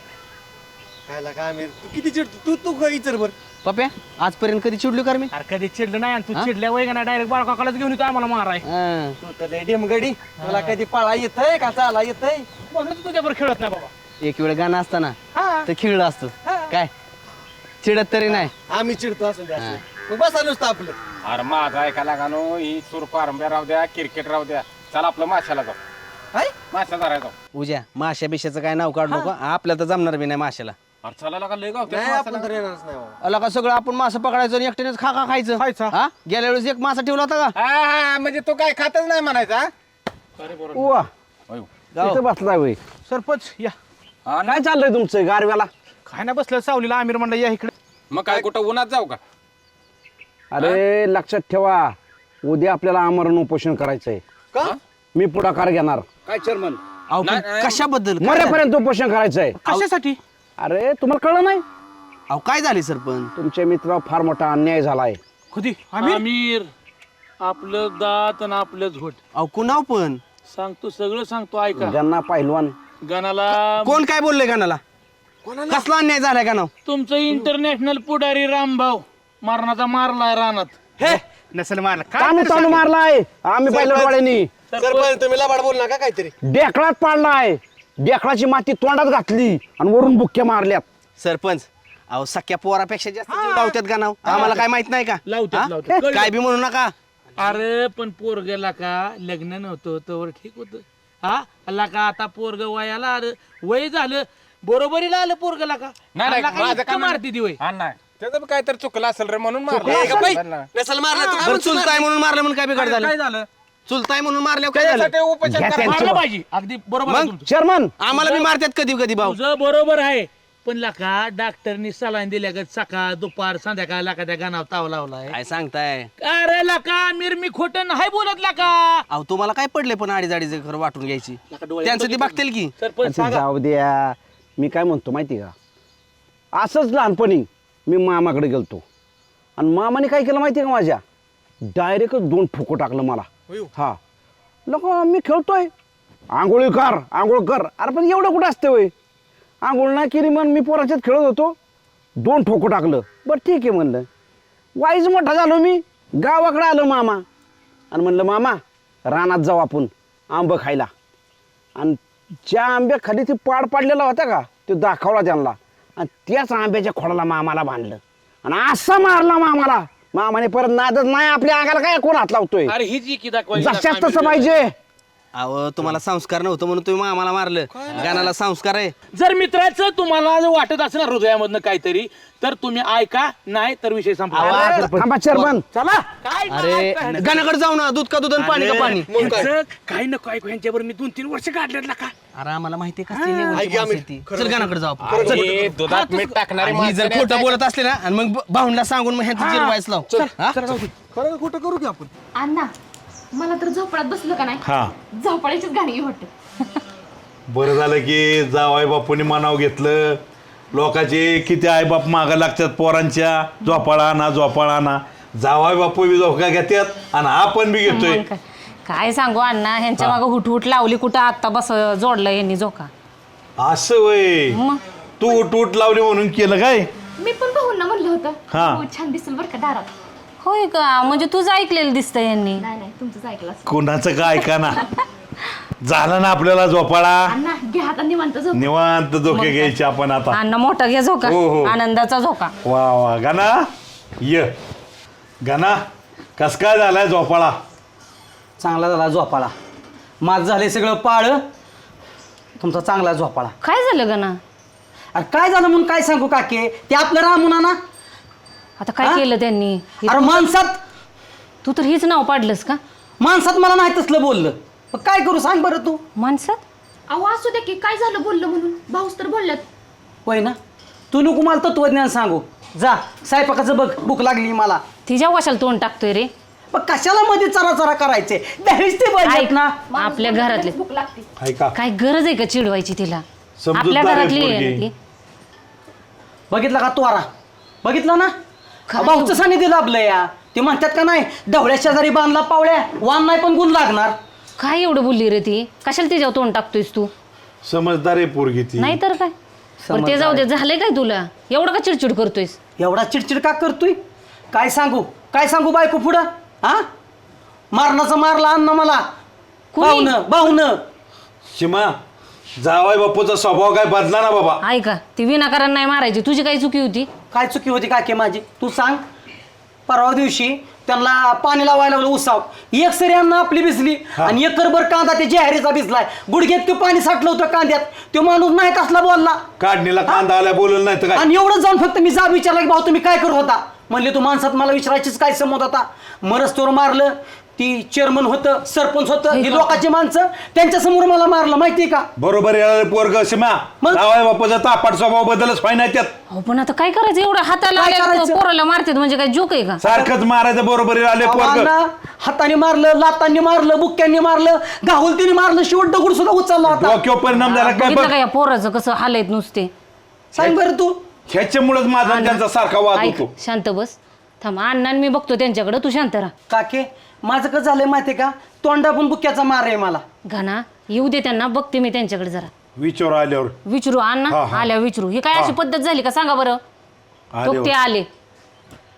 किती चिडतो तू विचार बर. पप्या आजपर्यंत कधी चिडलो का रे मी? अरे कधी चिडलं नाही. आणि तू चिडल्या वय का नाही डायरेक्ट बाळकाकडेच घेऊन येतो आम्हाला माराय. हं. तू तर लय डेमगडी. तुला कधी पळा येतय का चाला येतय? म्हणून तुझ्याबरोबर खेळत नाही बाबा. एक वेळ गाणं असताना तर खेळलं असतो काय, चिडत तरी नाही. आम्ही चिडतो असं बसा नुसतं आपलं. अरे माझा ऐकायला गाणं ही सूर पारंब्या राहू द्या, क्रिकेट राहू द्या, चला आपलं माशाला जाऊ. मासा धरायचा उद्या माशा बिशाचं काय नाव काढू नको आपल्याला तर जमणार बी नाही माशाला चला का लय गाव अला का सगळं आपण मासा पकडायचं आणि एकट्यानेच खा खायचं हा गेल्या वेळेस एक मासा ठेवला होता का हा म्हणजे तो काय खातच नाही म्हणायचा वा इथं बसलाय वय सरपंच या काय चाललंय तुमचं गारव्याला काय ना बसलं सावलीला आमिर म्हणलं या इकडे मग काय कुठं उन्हात जाऊ का अरे लक्षात ठेवा उद्या आपल्याला आमरण उपोषण करायचंय मी पुढाकार घेणार काय चेअरमन अहो, पण कशाबद्दल काय झालं? मरेपर्यंत उपोषण करायचंय कशासाठी अरे तुम्हाला कळलं नाही अहो काय झाले सरपंच तुमच्या मित्रावर फार मोठा अन्याय झालाय कधी आमिर आपलं दात आणि आपलं झोट अहो कुणाव पण सांगतो सगळं सांगतो ऐका ज्यांना पहिलवान गणाला कोण काय बोलले गाणाला कसला अन्याय झालाय का नाव तुमचं इंटरनॅशनल पुढारी रामभाऊ मरणाचा मारलाय रानात हे नसेल मारलं तानू मारलाय आम्ही पहिलवाड्यांनी सरपंच तुम्ही लबाड बोल नका काहीतरी डेकळात पाडलाय डेकळाची माती तोंडात घातली आणि वरून बुक्क्या मारल्यात सरपंच अहो सख्या पोरापेक्षा जास्त जीव लावतात का नाव आम्हाला काय माहित नाही का लावतात, हा? कळलं. काय बी म्हणू नका अरे पण पोरगेला का लग्न नव्हतं तोवर ठीक होतं हा अल्ला का आता पोरग वयाला आलं वय झालं बरोबरीला आलं पोरगला का नाही, अल्ला का माझं इतकं काय मारती ती वय नाही त्याचं काय तर चुकलं असेल रे म्हणून नसल मारलं बरं, चुलताय म्हणून मारलं म्हणून काय बिघड झालं काय झालं चुलताय म्हणून मारल्यावर काय झालं त्यासाठी उपोषण घ्या करा. त्यांचं मारलं बा. पाहिजे अगदी बरोबर आहे मग? तुमचं. चेअरमन आम्हाला बी मारतात कधी कधी भाऊ तुझं बरोबर आहे पण लका डॉक्टरनी सलाईन दिल्या का सकाळ दुपार संध्याकाळ लाका त्या गाणावर ताव लावलाय काय सांगताय अरे लका मी खोटं नाही बोलत लका अहो तुम्हाला काय पडले पण अडीच अडीच खरं वाटून घ्यायची त्यांचं ते बघतील की सरपंच सांगा जाऊ द्या मी काय म्हणतो माहिती का असंच लहानपणी मी मामाकडे गेलतो आणि मामाने काय केलं माहिती का माझ्या डायरेक्ट 2 ठोको टाकलं मला हा लोक मी खेळतोय आंघोळी कर अरे पण एवढं कुठं असतं वय आंघोळ नाही केली मग मी पोराच्यात खेळत होतो 2 ठोको टाकलं बरं ठीक आहे म्हणलं वाईज मोठा झालो मी गावाकडे आलो मामा आणि म्हणलं मामा रानात जाऊ आपण आंबं खायला आणि ज्या आंब्याखाली ते पाड पाडलेला होता का तो दाखवला त्यांना आणि त्याच आंब्याच्या खोडाला मामाला बांधलं आणि असा मारला मामाने परत नादच नाही आपल्या अंगाला काय कोण हात लावतोय अरे ही जी की दाखवायची जशाच तसं पाहिजे अहो तुम्हाला संस्कार नव्हतं म्हणून तुम्ही आम्हाला मारलं गाण्याला संस्कार आहे जर मित्राचं तुम्हाला जर वाटत असेल ना हृदयामधनं काहीतरी तर तुम्ही ऐका नाही तर विषय संपला थांबा चेअरमन चला काय अरे गाण्याकडे जाऊ ना दूध का दूध आणि पाणी का पाणी काही नको ऐकू यांच्यावर मी 2-3 वर्ष काढलेत का अरे आम्हाला माहिती आहे कसली लेवलची माणसं आहेत ती. चल गाण्याकडे जाऊ आपण. अरे, दुधात मीठ टाकणारे आणि ही जर माणसं खोटं बोलत असले ना आणि मग भाऊंला सांगून मग ह्यांचं जिरवायच लाव हा? अण्णा मला तर झोपड्यात बसलं का नाही झोपड्याचीच गाणी वाटत बरं झालं की जावाई बापूने मनाव घेतलं लोकांचे किती आईबाप मागं लागतात पोरांच्या झोपाळा ना जावाई बापू बी झोका घेतात आणि आपण बी घेतोय काय सांगू अण्णा ह्यांच्या मागं हुट लावली कुठं आत्ता बस जोडलं यांनी झोका असं वय मग तू टूट लावली म्हणून केलं काय मी पण भाऊंना म्हणलं होतं हा. हो, छान दिसेल बरं का दारात होय का म्हणजे तुझं ऐकलेलं दिसतं यांनी नाही तुमचंच ऐकलं असेल. कोणाचं काय का ना झालं ना आपल्याला झोपाळा अण्णा घ्या आता निवांत झोप निवांत झोके घ्यायचे आपण आता अण्णा मोठा घ्या झोका हो, हो. आनंदाचा झोका वा गाना ये गाना कस काय झालाय झोपाळा चांगला झाला झोपाळा माझं झाले सगळं पाळ तुमचा चांगला झोपाळा काय झालं गं ना अरे काय झालं म्हणून काय सांगू काके ते आपलं रामुना ना आता काय केलं त्यांनी अरे माणसात तू तर हीच नाव पाडलंस का माणसात मला नाही तसलं बोललं मग काय करू सांग बरं तू माणसात अहो असू दे की काय झालं बोललं म्हणून भाऊस तर बोलल्यात होय ना तू नको मला तत्वज्ञान सांगू जा स्वयंपाकाचं बघ भूक लागली मला तिच्या वशाला तोंड टाकतोय रे मग कशाला मध्ये चरा करायचे दहावीच ते पाहिजेत ऐक ना आपल्या घरातले ऐका काय गरज आहे का चिडवायची तिला समजूतदार आपल्या आहे घरातली पोरगी. आहे ती. बघितलं का तोरा बघितलं ना काय भाऊचं सानिध्य लाभलं या ते म्हणतात का नाही ढवळ्या शेजारी बांधला पावळ्या वान नाही पण गुण लागणार काय एवढं बोलली रे ती कशाला तिच्यावर तोंड टाकतोयस तू समजदार आहे पोरगी ती नाही तर काय बरं ते जाऊ दे झालंय काय तुला एवढं का चिडचिड करतोयस एवढा चिडचिड का करतोय काय सांगू बायको पुढं हा मारणाचं मारला अन्न मला कुणी? बाहुन शिमा जावाई बापूचा स्वभाव काय बदला ना बाबा ऐका ती विनाकारण नाही मारायची तुझी काही चुकी होती काय चुकी होती काके माझी तू सांग परवा दिवशी त्यांना पाणी लावायला लागलं उसाव एक सरी अन्न आपली भिजली आणि एकरभर कांदा ते जाहिरीचा भिजलाय गुडघ्यात तो पाणी साठलं होतं कांद्यात तो माणूस नाही कसला बोलला काढणीला कांदा आला बोललं नाही तर काय आणि एवढं जाऊन फक्त मी जाब विचारला की भाऊ तुम्ही काय करत होता म्हणले तू माणसात मला विचारायचीच काय संमत होता मरस्तोर मारलं ती चेअरमन होतं सरपंच होतं ही लोकांची माणसं त्यांच्या समोर मला मारलं माहितीये का बरोबर आहे पोरग शिमा मग? जावाय बापाचा तापाट स्वभाव बदलच व्हाय नाही त्यात हो पण आता काय करायचं एवढं हाताला काय आलेलं करायचं? पोराला मारतात म्हणजे काय जोक आहे का सारखंच मारायचं बरोबर आले पोरग आव्हानांना हाताने मारलं लातांनी मारलं बुक्क्यांनी मारलं घाहुलतीने मारलं शेवट दगड सुद्धा उचलला होता डोक्यावर परिणाम झाला काय बघितलं बघ का या पोराचं कसं हालत नुसते सांग बरं तू ह्याच्यामुळेच माझा आणि त्यांचा सारखा वाद ऐक होतो शांत बस थांब अण्णा मी बघतो त्यांच्याकडे तू शांत राहा काके माझं कसं झालंय माहितीये का तोंडा पण बुक्क्याचा मार आहे मला घाना येऊ दे त्यांना बघते मी त्यांच्याकडे जरा विचार आल्यावर विचारू अण्णा हा, हा. आल्या विचारू ही काय अशी पद्धत झाली का सांगा बरं तो ते आले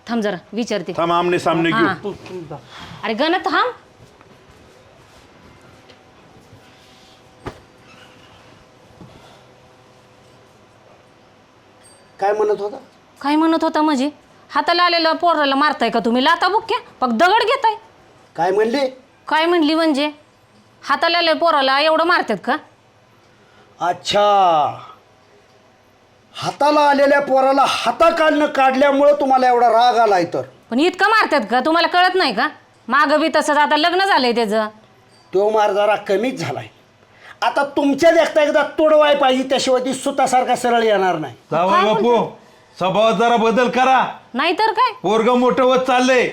थांब जरा विचारते थांब आमने सामने हा. घेऊ अरे गण थांब काय म्हणत होता काय म्हणत होता म्हणजे हाताला आलेलं पोराला मारताय का तुम्ही लाता बुक्या फक्त दगड घेताय काय म्हणले काय म्हणली म्हणजे हाताला आलेल्या पोराला एवढं मारतात का अच्छा हाताला आलेल्या पोराला हाताकालनं काढल्यामुळं तुम्हाला एवढा राग आलाय तर पण इतकं मारतात का तुम्हाला कळत नाही का मागं बी तसंच आता लग्न झालंय त्याचं तो मार जरा कमीच झालाय आता तुमच्या देखता एकदा तोडवाय पाहिजे त्याशिवाय ती सुतासारखा सरळ येणार नाही जावाय बापू स्वभावात जरा बदल करा नाहीतर काय पोरग मोठं होत चाललंय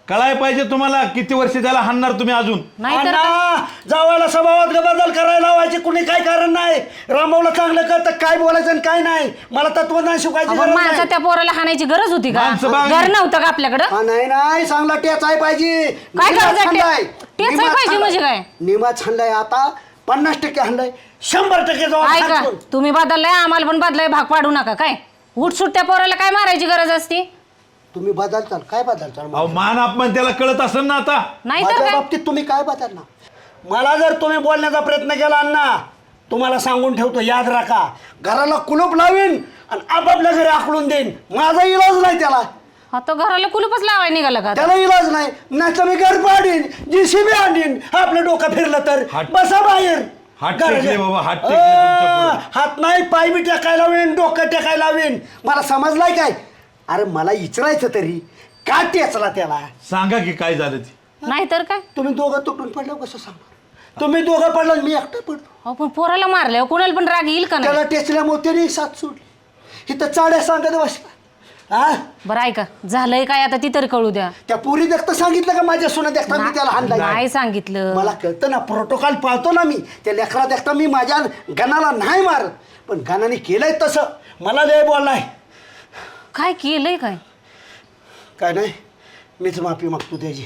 कळाय पाहिजे तुम्हाला किती वर्ष त्याला हाणणार तुम्ही अजून नाहीतर काय? अण्णा, जावायला स्वभावात बदल करायला लावायचे कुणी काय कारण नाही रामभाऊला चांगलं कळतं काय बोलायचं आणि काय नाही मला तत्वज्ञान शिकवायची आपण गरज माणसं नाही. त्या पोराला हाणायची गरज होती का माणसं बाग- घर नव्हतं का आपल्याकडं हा, नाही नाही चांगला टेचाय पाहिजे काय निमाच करायचं हाणलाय. टेचाय निमाच पाहिजे हाणलाय. म्हणजे काय? निमाच हाणलाय आता 50% हाणलाय 100% जबाब ऐका हाणतो. तुम्ही बदललाय आम्हाला पण बदलाय भाग पाडू नका काय उठ सुट्ट्या पोराला काय मारायची गरज असती तुम्ही बदलताल काय बदलताल अहो मान अपमान त्याला कळत असेल ना आता नाहीतर माझ्या काय बाबतीत तुम्ही काय बदलणार मला जर तुम्ही बोलण्याचा प्रयत्न केला ना तुम्हाला सांगून ठेवतो याद राखा घराला कुलूप लावीन आणि आपापल्या घरी आखडून देईन माझा इलाज नाही त्याला आता घराला कुलूपच लावाय निघाला का आता? त्याला इलाज नाही नाही तर मी घर पाडीन JCB आणीन आपलं डोकं फिरलं तर हात- बसा बाहेर हात घराच्या- टेकले बाबा, हात टेकले तुमच्या पुढं. हात नाही पाय बी टेकायला लावीन डोकं टेकायला लावीन मला समजलाय काय अरे मला विचारायचं तरी का टेचला त्याला सांगा की काय झालं ते नाहीतर काय तुम्ही दोघं तुटून पडल्यावर कसं सांगणार तुम्ही दोघं पडलं आणि मी एकटा पडलो अहो पण पोराला मारलं कोणाला पण राग येईल का नाही त्याला टेचल्यामुळे त्याने साथ सोडली इथं चाड्या सांगत बसला हा बरं ऐका झालंय काय आता ती तरी कळू द्या त्या पुरी देखता सांगितलं का माझ्या सोन्या देखता मी त्याला हाणलाय नाही सांगितलं मला कळतं ना प्रोटोकॉल पाळतो ना मी त्या लेकरा देखता मी माझ्या गणाला नाही मारत पण गणाने केलंय तसं मला लय बोललाय काय केलंय काय काय नाही मीच माफी मागतो त्याची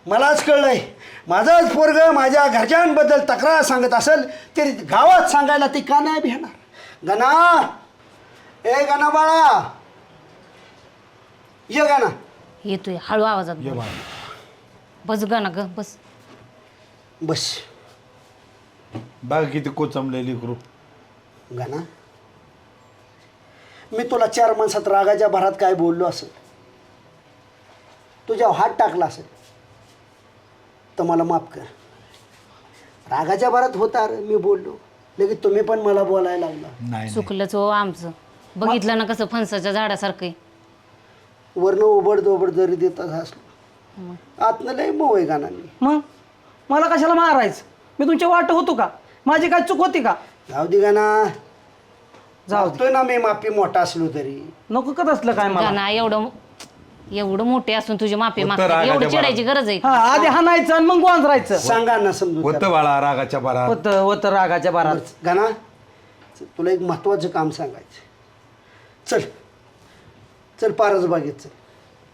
मलाच कळलंय माझाच पोरग माझ्या घरच्यांबद्दल तक्रार सांगत असेल तरी गावात सांगायला ती का नाही भेटणार गणा ए गणा बाळा ये गणा येतोय हळू आवाजात बोल. बस ग ना ग बस बस बघा किती कोचमलेली करू गणा मी तुला 4 माणसात रागाच्या भरात काय बोललो असेल तुझ्यावर हात टाकला असेल तर मला माफ कर रागाच्या भरात होता रे मी बोललो लगेच तुम्ही पण मला बोलायला लागला नाही चुकलंच हो आमचं बघितलं ना कसं फणसाच्या झाडासारखं आहे. वरनं ओबड दोबड जरी देत असलो आतनं लय मोह आहे गाणांनी मग मला कशाला मारायचं मी तुमच्या वाट होतो का माझी काय चूक होती का जाऊ दे गाणा जाऊ दे. जाऊतोय ना मी माफी मोठा असलो तरी नको कत असलं काय मला गाणं एवढं मोठे असून तुझी माफी होतं मागतात रागाच्या एवढी भरात. चिडायची गरज आहे का? हा आधी हाणायचं आणि मग वांजरायचं सांगा ना समजून होतं बाळा रागाच्या भरात होतं होतं रागाच्या बारात गाणा तुला एक महत्वाचं काम सांगायचं चल चल पारस बागेत चल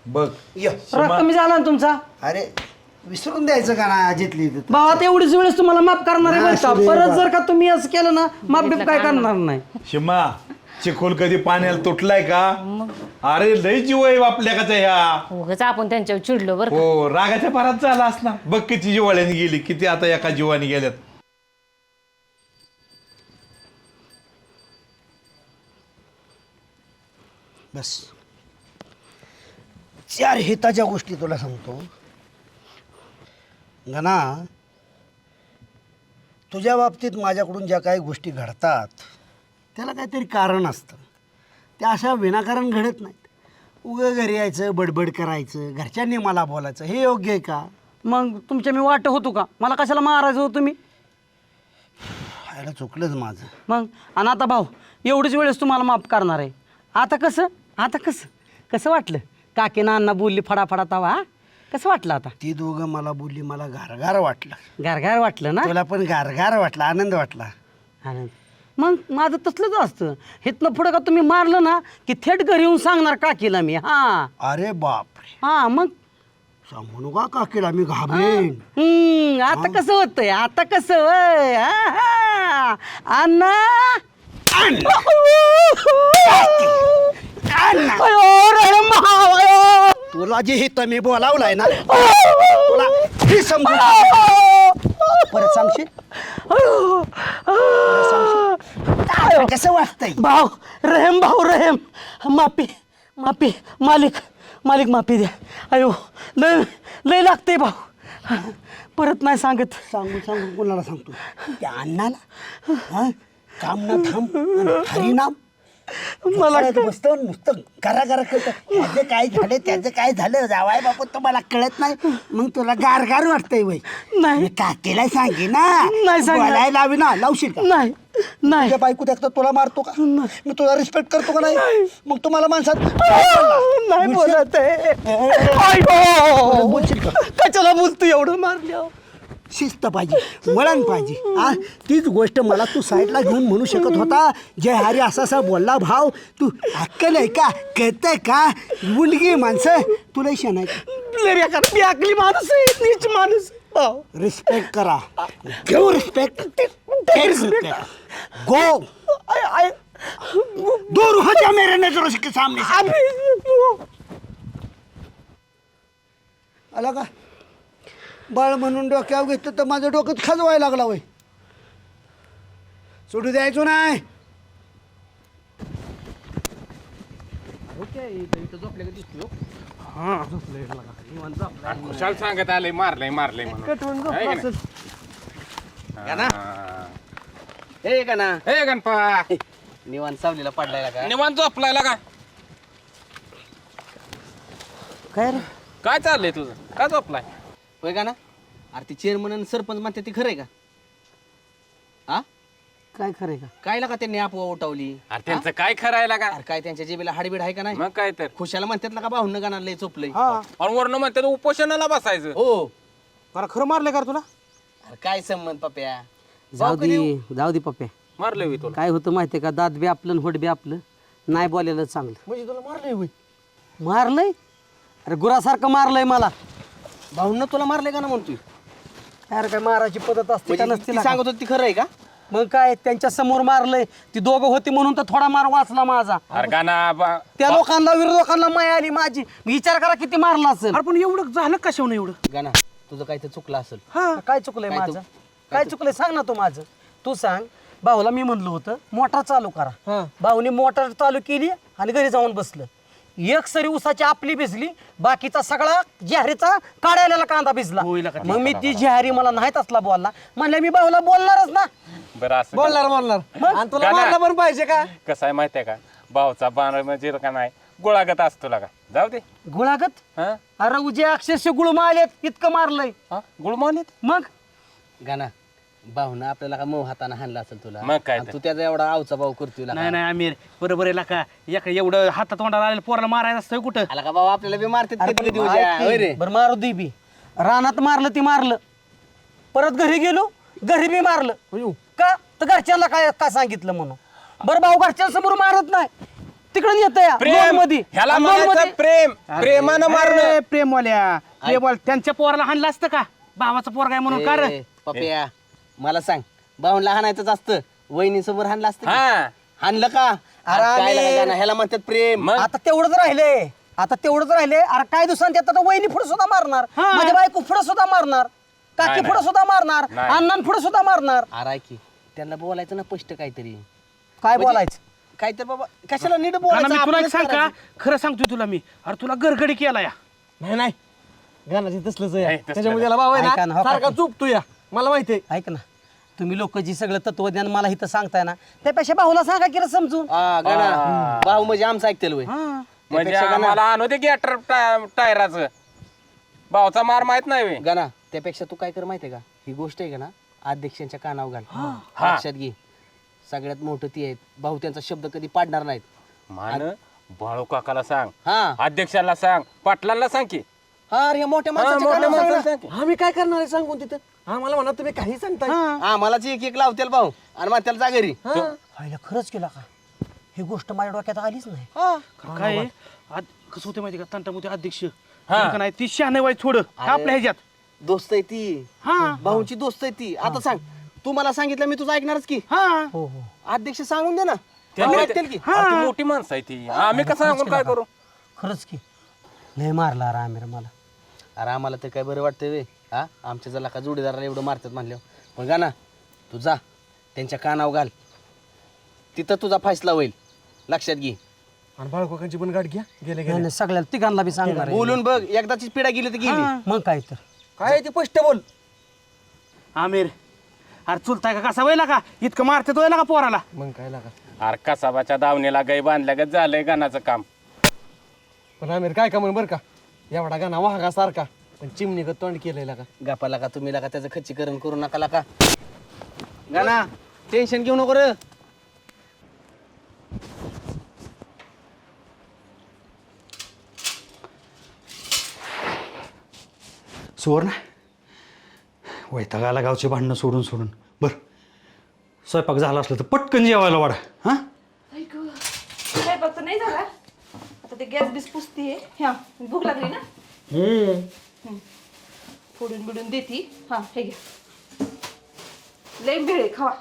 बघ ये राग कमी झाला ना तुमचा अरे विसरून द्यायचं गाणा जिथली तिथं. भावा आता एवढीच वेळेस तुम्हाला माफ करणार आहे नाही, बरं का? असू दे परत बा. जर का तुम्ही असं केलं ना माफ बीफ काय करणार नाही शिमा चिखोल कधी पाण्याला तुटलाय का अरे लय जीव आहे आपल्याकडचा ह्या उगाच आपण त्यांच्यावर चिडलो बरं का? हो रागाच्या भरात झाला असणार बघ किती जिवाळ्याने गेली किती आता एका जीवाने गेल्यात बस 4 हिताच्या गोष्टी तुला सांगतो. गणा, तुझ्या बाबतीत माझ्याकडून ज्या काही गोष्टी घडतात त्याला काहीतरी कारण असतं. त्या अशा विनाकारण घडत नाहीत. उगं घरी यायचं, बडबड करायचं, घरच्यांनी मला बोलायचं, हे योग्य आहे का? मग तुमच्या मी वाट होतो का? मला कशाला मारायचं होतं मी? यायला चुकलंच माझं. मग आणि आता भाऊ एवढीच वेळेस तुम्हाला माफ करणार आहे. आता कसं वाटलं? काकीना अण्णा बोलली फडाफडा तवा, हा? कसं वाटलं आता? ती दोघं मला बोलली, मला गारगार वाटलं. गारगार वाटलं ना? तुला पण गारगार वाटला, आनंद वाटला. आनंद. मग माझं तसलंच असतं. हिथनं पुढं का तुम्ही मारलं ना की थेट घरी येऊन सांगणार काकीला मी. हा अरे बापरे, हा मग सांगू नका काकीला, मी घाबरेन. आता कसं होतंय? आता कसं होय? अण्णा अयो, रहम भाव, अयो. तुला जे हित मी बोलावलाय ना, तुला हे समजू. परत सांगशील? परत सांगशील? कसं वाटतंय? भाऊ रहम, भाऊ रहम, माफी माफी, मालिक माफी द्या. अयो लय लय लागते भाऊ, परत नाही सांगत. सांगू कोणाला सांगतो? त्या अण्णाला? हा, काम ना थांब हरिनाम मला नुसतं करा कळतं. त्याचं काय झालं, त्याचं काय झालं, जावाय बापू तुम्हाला कळत नाही. मग तुला गारगार वाटतंय वय? नाही. मी काकीला सांगे ना, नाही सांगणार. बोलायला लावी ना, लावशील का? नाही नाही तुझ्या बायको देखता तुला मारतो का? मी तुला रिस्पेक्ट करतो का नाही? मग तुम्हाला माणसात नाही बोलत आहे. बोलशील का? कशाला बोलतो एवढं मारल्या? शिस्त पाहिजे, वळण पाहिजे. हा, तीच गोष्ट मला तू साईडला घेऊन म्हणू शकत होता, जय हरी असा बोलला भाव. तू अक्कल आहे का? कळतंय का? मुलगी माणसं तुला शेण आहे. मी आकली माणूस आहे, नीच माणूस. रिस्पेक्ट करा, घेऊ रिस्पेक्ट. गो दूर हो जा मेरे नजरों के सामने से. आला का? बाळ म्हणून डोक्यावर घेतलं तर माझं डोकं खाजवायला लागला वय. सोडू द्यायचो नाही. खुशाल सांगत आले मारलंय म्हणून. हे का ना, हे गणपा निवांत सावलीला पडलाय का? निवांत झोपलायला का? काय रे? काय चाललंय तुझं? काय झोपलाय? होय का ना? अरे ती चेअरमन आणि सरपंच म्हणते ती खरंय का? हा, काय खरंय का? काय लागा त्यांनी अफवा उठवली? अरे त्यांचं काय करायला का? अरे काय त्यांच्या जेबीला हाडबीड आहे का नाही? मग काय तर खुशाला म्हणतात का भाऊन गाणं लय चोपलंय? आणि वरनं म्हणतात उपोषणाला बसायचं. हो. खरं मारलं का तुला? अरे काय संबंध पप्या? जाऊ दे पप्प्या. मारलं मी तुला. काय होतं माहितीये का? दात बी आपलं आणि होट बी आपलं, नाही बोलायला चांगलं. म्हणजे तुला मारलंय वय? मारलंय? अरे गुरासारखं मारलंय मला. भाऊन तुला मारले का ना म्हणतोय? अरे काय मारायची पद्धत असते का म्हणजे नसते ती ना? सांगत होती ती खरं आहे का? मग काय त्यांच्या समोर मारलंय. ती दोघं होती म्हणून तर थोडा मार वाचला माझा. अरे गाणा त्या लोकांना विरोधकांना माया आली माझी. विचार करा किती मारला असेल. पण एवढं झालं कशावर एवढं? गाणा तुझं काय तर चुकलं असेल. काय चुकलंय काय माझं? काय चुकलंय सांग ना तू माझं. तू सांग. भाऊला मी म्हणलं होतं मोटार चालू करा. भाऊनी मोटार चालू केली आणि घरी जाऊन बसलं. एक सरी उसाची आपली भिजली, बाकीचा सगळा ज्यारीचा काढायला कांदा भिजला. मग मी ती ज्यारी मला नाहीत असला बोलला, म्हणलं मी भाऊला बोलणारच ना. बरं असं बोलणार. आणि तुला मारला पण पाहिजे का? कसं आहे माहितीये का? भाऊचा बाण म्हणजे का नाही गुळागत असतो का? जाऊ दे. गुळागत? हा अरे उजे अक्षरशः गुळ मारलेत, इतकं मारलंय. गुळ मारलेत. मग गाणा भाऊन आपल्याला का मऊ हाताने हाणला असेल तुला. मग काय आणि तू त्याचा एवढा आवचा भाऊ करतोय का? नाही आमिर बरोबर आहे का? एवढं हातात तोंडाला आलेलं पोराला मारायचं असतं कुठं? आला का भाऊ आपल्याला बी मारतात कधी कधी उद्या. होय रे. बरं मारू दे बी. रानात मारलं ती मारलं, परत घरी गेलो घरी बी मारलं. का तर घरच्यांना काय काय सांगितलं म्हणून. बरं भाऊ घरच्यांसमोर मारत नाही, तिकडे येत प्रेम ह्याला म्हणायचं प्रेम. प्रेमानं मारलं. प्रेमवाल्या त्यांच्या पोराला हाणलं असतं का? भावाचा पोर काय म्हणून? का ए, पप्या मला सांग, भाऊनला हाणायचंच असतं, वहिनी समोर हाणलं असतं का? हा हाणलं का? अरे काय लागा गाणं, ह्याला म्हणतात प्रेम. आता तेवढंच राहिले. अरे काय दिवसांनी आता वहिनी पुढे सुद्धा मारणार, माझ्या बायको पुढे सुद्धा मारणार, काकी पुढे सुद्धा मारणार, अण्णां पुढे सुद्धा मारणार. अरे की त्यांना बोलायचं ना स्पष्ट काहीतरी. काय बोलायचं? काय तर बाबा कशाला नीट गाणं बोलायचं मी तुला आपलंच सांग का करायचं. खरं सांगतोय तुला मी अरे तुला गरगडी केला या नाही नाही गाण्याची तसलंच आहे तसलं त्याच्यामुळे त्याला भाव आहे ऐका ना, ना हो का सारखा ते? चुकतो या मला माहिती आहे. ऐक ना तुम्ही लोक जी सगळं तत्वज्ञान मला इथं सांगताय ना त्यापेक्षा भाऊला सांगा की रे समजून गाणं भाऊ म्हणजे आमचं ऐकतेल वय म्हणजे आम्हाला आणू दे गॅटर टायराचं भावचा मार माहित नाही बे. गाणं त्यापेक्षा तू काय कर माहितीये का ही गोष्ट आहे का ना अध्यक्षांच्या कानावर घाल लक्षात घे सगळ्यात मोठं ती आहेत भाऊ त्यांचा शब्द कधी पाडणार नाहीत मान बाळू काकाला सांग हा अध्यक्षाला सांग पाटलांना सांग की हा अरे मोठ्या मोठ्या माणसाला माणसाच्या सांग की. आम्ही काय करणार आहे सांगून तिथं आम्हाला म्हणा तुम्ही काही सांगताय आम्हालाच एक एक लावतेल भाऊ आणि मग त्याला जागरी व्हायला खरंच केला का ही गोष्ट माझ्या डोक्यात आलीच नाही काय आहे? कसं होते माहिती का तंटामुते अध्यक्ष का नाही ती शहाणे वाईट थोडं आपल्या ह्याच्यात दोस्त आहे ती भाऊची दोस्त आहे ती आता सांग तू मला सांगितलं मी तुझं ऐकणारच की हा हो हो अध्यक्ष सांगून दे ना त्यांनी भाऊ ऐकतील की अरे ती मोठी माणसं आहे ती आम्ही कसं सांगून काय करू खरंच की लय मारला अरे आमिर मला अरे आम्हाला तर काय बरं वाटतंय वे हा आमच्या जर का जोडीदाराला एवढं मारतात म्हणल्यावर पण गा ना तू जा त्यांच्या कानावर घाल तिथं तुझा फैसला होईल लक्षात घे आणि बाळकोकांची पण गाठ घ्या गेले नाही, नाही, सगळ्याला तिघांना बी सांगणार आहे. बोलून बघ एकदाची पिढा गेली तर गेली मग काय तर काय ते स्पष्ट बोल आमिर अरे चुलताय का कसा वयला का इतकं मारते तो का पोराला मग काय लागा अरे कसाबाच्या दावणीला गाई बांधल्यागत झालंय गाण्याचं काम पण आमिर काय का म्हण बरं का एवढा गाणा वाघा सारखा पण चिमणी का तोंड केलंय लागा गप्पा लागा तुम्ही लागा त्याचं खच्चीकरण करू नका लागा गा ना टेन्शन घेऊ नको रे सुवर्ण वैतागाला गावचे भांडणं सोडून सोडून बरं स्वयंपाक झाला असलं तर पटकन जेवायला वाढा हां स्वयंपाक तर नाही झाला आता ते गॅस बीस पुसतीये ह्या भूक लागली ना फोडून बिडून देती हा हे घ्या लय भेळ आहे, खावा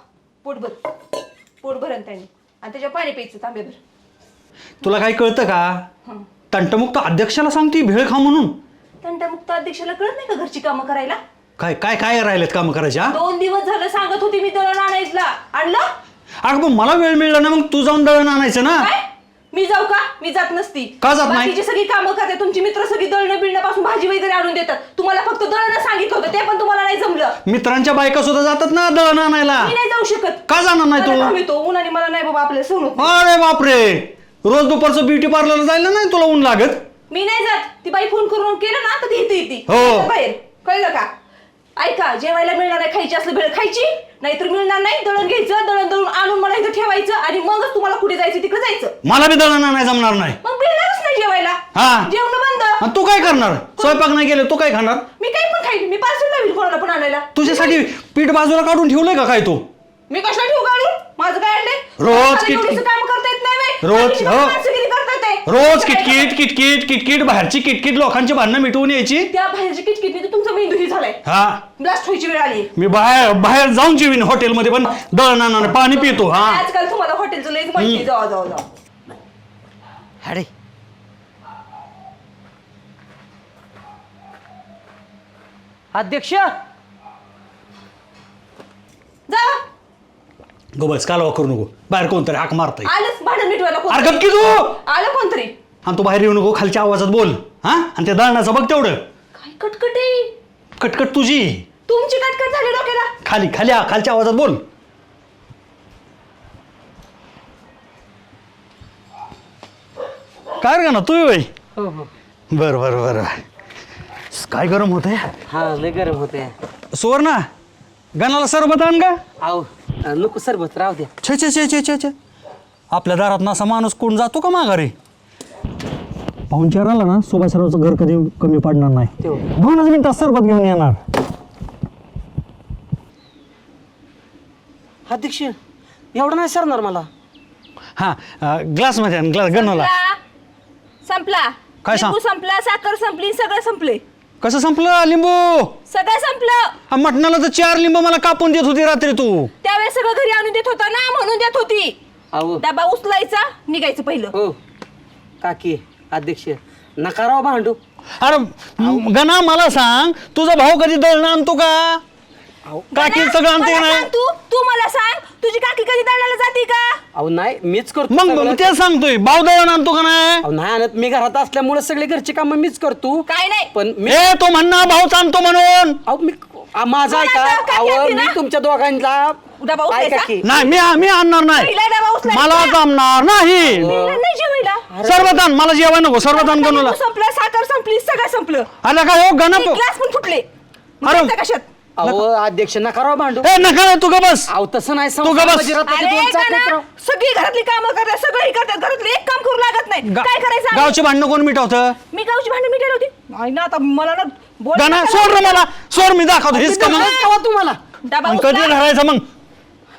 पोट भरण त्यांनी आणि त्याच्या पाणी प्यायचं तांब्याभर तुला काय कळतं का तंटमुक्त अध्यक्षाला सांगते भेळ खा म्हणून तंटामुक्त अध्यक्षाला कळत नाही का घरची कामं करायला काय काय काय राहिलेत कामं करायची हा 2 दिवस झालं सांगत होती मी दळण आणायला आणलं अगं पण मला वेळ मिळला ना मग तू जाऊन दळण आणायचं ना काय मी जाऊ का मी जात नसती का जात नाही? बाकीची सगळी कामं करते तुमची मित्र सगळी दळणं बिळण्यापासून भाजी वगैरे आणून देतात तुम्हाला फक्त दळणं सांगितलं होतं ते पण तुम्हाला नाही जमलं मित्रांच्या बायका सुद्धा जातात ना दळण आणायला मी नाही जाऊ शकत का जाणार नाही तू? मला घाम येतो उन्हाने मला नाही बाबा आपल्याला सहन होत नाही. अरे बापरे रोज दुपारचं ब्युटी पार्लरला जायला नाही तुला ऊन लागत मी नाही जात ती बाई फोन करून केलं ना तर ती येते हो. बाहेर कळलं का ऐका जेवायला मिळणार आहे खायची असलं भेळ खायची नाहीतर मिळणार नाही दळण घ्यायचं दळण दळून आणून मला इथं ठेवायचं आणि मगच तुम्हाला कुठे जायचं तिकडे जायचं मला बी दळण आणायला जमणार नाही मग मिळणारच नाही जेवायला हा. जेवण बंद आणि तू काय करणार स्वयंपाक नाही गेले तू काय खाणार मी काही पण खाईन मी पार्सल लावीन कोणाला पण आणायला तुझ्यासाठी पीठ बाजूला काढून ठेवलंय का काय तू मी कशाला ठेवू काढून माझं काय आणलंय रोज मला किटकिट. एवढीचं काम करता येत नाही बे. रोज, बाकीची हो. कामं माणसं किती करता येते? रोज किटकिट किटकिट किटकिट बाहेरची किटकिट लोकांची भांडणं मिटवून यायची त्या बाहेरची किटकिटनी तर तुमचा मेंदू ही झालाय हा ब्लास्ट व्हायची वेळ आली मी बाहेर बाहेर जाऊन जेवीन हॉटेलमध्ये पण दळण आणणार पाणी पितो हा आजकाल तुम्हाला हॉटेलचं लयच माहिती जाऊ अरे अध्यक्ष जा गो बस कालवा करू नको बाहेर कोणतरी हाक मारताय आलंच भांडण मिटवायला अरे कोणतरी. गप की तू आलं कोणतरी आणि तू बाहेर येऊ नको खालच्या आवाजात बोल हा आणि त्या दळणाचं बघ तेवढं काय कटकट आहे कटकट तुझी तुमची कटकट झाली डोक्याला खाली खाली खालच्या आवाजात बोल काय रे ना तू बाई बर बर बर काय गरम होतंय हा लय गरम होते सुवर्ण गणाला सरबत आण का आहो नको सरबत राहू द्या छे छे छे छे छे छे आपल्या दारात असा माणूस कोण जातो का माघारी पाहुणचार आला ना सुभाषरावचं घर कधी कमी पडणार नाही 2 मिनिटात सरबत घेऊन येणार अध्यक्ष एवढं नाही सरणार मला हा ग्लासमध्ये आण ग्लास गणाला संपला काय सांग? लिंबू संपला साखर संपली सगळं संपले कसं संपलं लिंबू सगळं संपलं हा मटणाला तर 4 लिंबू मला कापून देत होती रात्री तू त्यावेळेस सगळं घरी आणून देत होता ना म्हणून देत होती अहो डबा उचलायचा निघायचं पहिलं हो काकी अध्यक्ष नकाराव भांडू अरे गणा मला सांग तुझा भाऊ कधी दळणं आणतो का काकी सगळं आणते का नाही? तू मला सांग तुझी काकी कधी दळायला जाते का? अहो नाही मीच करतो मग सगळं. ते सांगतोय भाऊ दळण आणतो का नाही? अहो नाही आणत, मी घरात असल्यामुळे सगळे घरची कामं मीच करतो. काय नाही पण मी ए तो म्हणणार भाऊच आणतो म्हणून. अहो मी माझं ऐका. कोणाचं काकी अहो आणते मी ना? तुमच्या दोघांना डबा ऐका उचलायचा? की नाही मी आणणार नाही, पहिला डबा उचलायचा? मला जमणार नाही. दिलं नाही जेवायला. सर्वतान मला जेवाय नको, सर्वतान बनवला. लिंबू संपलं, साखर संपली, सगळं संपलं. आला काय हो गणप. ग्लास पण फुटले. मग अरे. जायचं कशात? अहो अध्यक्ष नका राव भांडू. ए नका रे, तू का बस. अहो तसं नाही तू का बस? संसारामध्ये अरे दोन चाक का आहेत ना, राव. सगळी घरातली कामं करतात, सगळी करतात, घरातली एक काम करू लागत नाही. काय करायचं आम्ही? गावची भांडणं कोण मिटवतं? मी गावची भांडी मिटवली होती. नाही ना, आता मला ना बोल. गाणं सोड रे मला, सोड, मी दाखवतो हेच का मग. तेव्हा तुम्हाला डबा मग कधी उचला. धरायचं मग?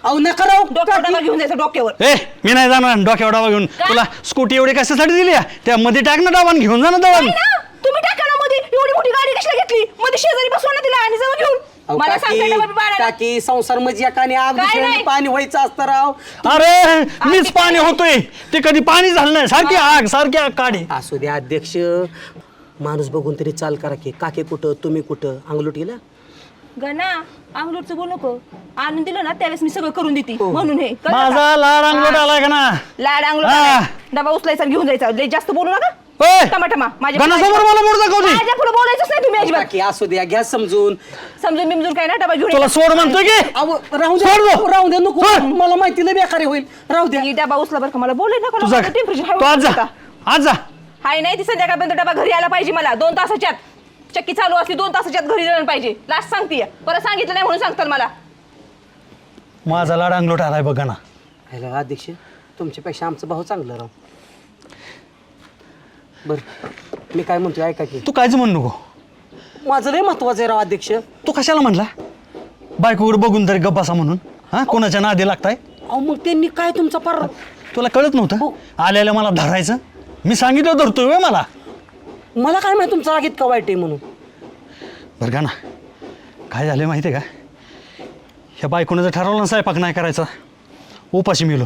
अहो नका राव. डोक्यावर डबा घेऊन जायचं डोक्यावर. ए मी नाही जाणार डोक्यावर डावा घेऊन. का? तुला स्कूटी एवढी कशासाठी दिली आहे? त्या मध्ये टाक ना डावान, घेऊन जा ना दळण. नाही ना, तुम्ही टाका ना मध्ये. एवढी मोठी गाडी कशाला घेतली? मध्ये शेजारी बसवा ना तिला आणि जाऊ घेऊन. अहो, मला सांगता डबा बी बाळाला. काकी संसार म्हणजे एकाने आग काय दुसऱ्याने नाही. पाणी व्हायचं असतं राव. अरे मीच पाणी होतोय, ते कधी पाणी झालं नाही. सारखी आग काढी. असू द्या अध्यक्ष, माणूस बघून तरी चाल करा की. काकी कुठं, तुम्ही कुठं, अंगलूट गेला. गणा अंगलोटचं बोल नको. आणून दिलं ना त्यावेळेस मी सगळं करून देते म्हणून हे कळलं का? माझा लाड अंगलोट आलाय का ना? लाड हा. अंगलोट डबा उचलायचा आणि घेऊन जायचा. लय जास्त बोलू नका. ओय, टमाटमा गणासमोर मला मोर दाखवते. माझ्या पुढे बोलायचंच नाही तुम्ही अजिबात. काकी असू द्या, घ्या समजून. समजून बिमजून काय ना डबा घेऊन तुला सोड म्हणतोय की. अहो, राहू सोड द्या, गं. राहू द्या नको. सोड. मला माहिती लय बेकारी होईल. राहू द्या. ही डबा उचला बरं का. मला बोलाय नका. तुझा तू आज जा, आज जा. हाय नाही ती संध्याकाळपर्यंत डबा घरी आला पाहिजे मला 2 तासाच्यात. चक्की चालू असली 2 तासाच्यात घरी जाणं पाहिजे. लास्ट सांगते परत सांगितलं नाही म्हणून सांगतात मला. माझा लाड अंगलोट आलाय बघा ना. हॅलो अध्यक्ष, तुमच्यापेक्षा आमचं भाऊ चांगलं राव. बर मी काय म्हणतोय ऐका की. तू कायच म्हणू नको. माझं लय महत्वाचं आहे राव अध्यक्ष. तू कशाला म्हणला बायकोकडे बघून तरी गप्प बसा म्हणून? हा कोणाच्या नादी लागताय? अहो मग त्यांनी काय तुमचा पार. तुला कळत नव्हतं? आल्याला मला धरायचं. मी सांगितलं धरतोय व्हय मला. मला काय माहिती तुमचा राग इतका वाईट आहे म्हणून. बरं का ना, काय झालं माहिती आहे का? ह्या बायकोनं जर ठरवलं ना स्वयंपाक नाही करायचा, उपाशी मिलो.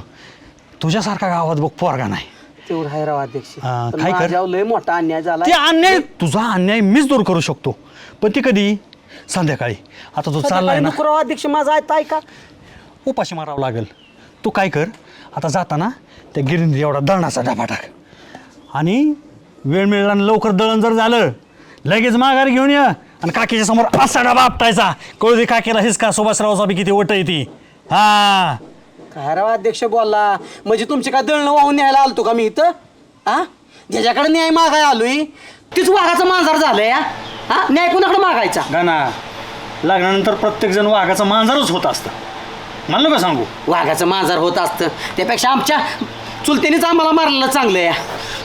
तुझ्यासारखा गावात बघ पोरगा नाही. तेवढं आहे राव अध्यक्ष. हा, पण काय कर? माझ्यावर लय मोठा अन्याय झाला. ते अन्याय, तुझा अन्याय मीच दूर करू शकतो, पण ती कधी? संध्याकाळी. आता तू चाललाय ना, नको राव अध्यक्ष, माझा ऐका. उपाशी मारावं लागेल. तू काय कर, आता जाताना त्या गिरणीत एवढा दळणाचा डबा टाक आणि वेळ मिळाला आणि लवकर दळण जर झालं लगेच माघार घेऊन ये आणि काकीच्या समोर असा डबा आपटायचा. कळू दे काकीला हेच का सुभाषरावचा बी किती वट आहे ती. हा काय राव अध्यक्ष बोलला म्हणजे तुमचे काय दळणं वाहून न्यायला आलतो का मी इथं? हा ज्याच्याकडे न्याय मागाय आलोय तीच वाघाचा मांजर झालंय. हा न्याय कुणाकडे मागायचा? गाना लग्नानंतर प्रत्येकजण वाघाचा मांजरच होत असतं. मला का सांगू? वाघाचं मांजर होत असतं त्यापेक्षा आमच्या चुलतेनेच आम्हाला मारलेलं चांगलं आहे.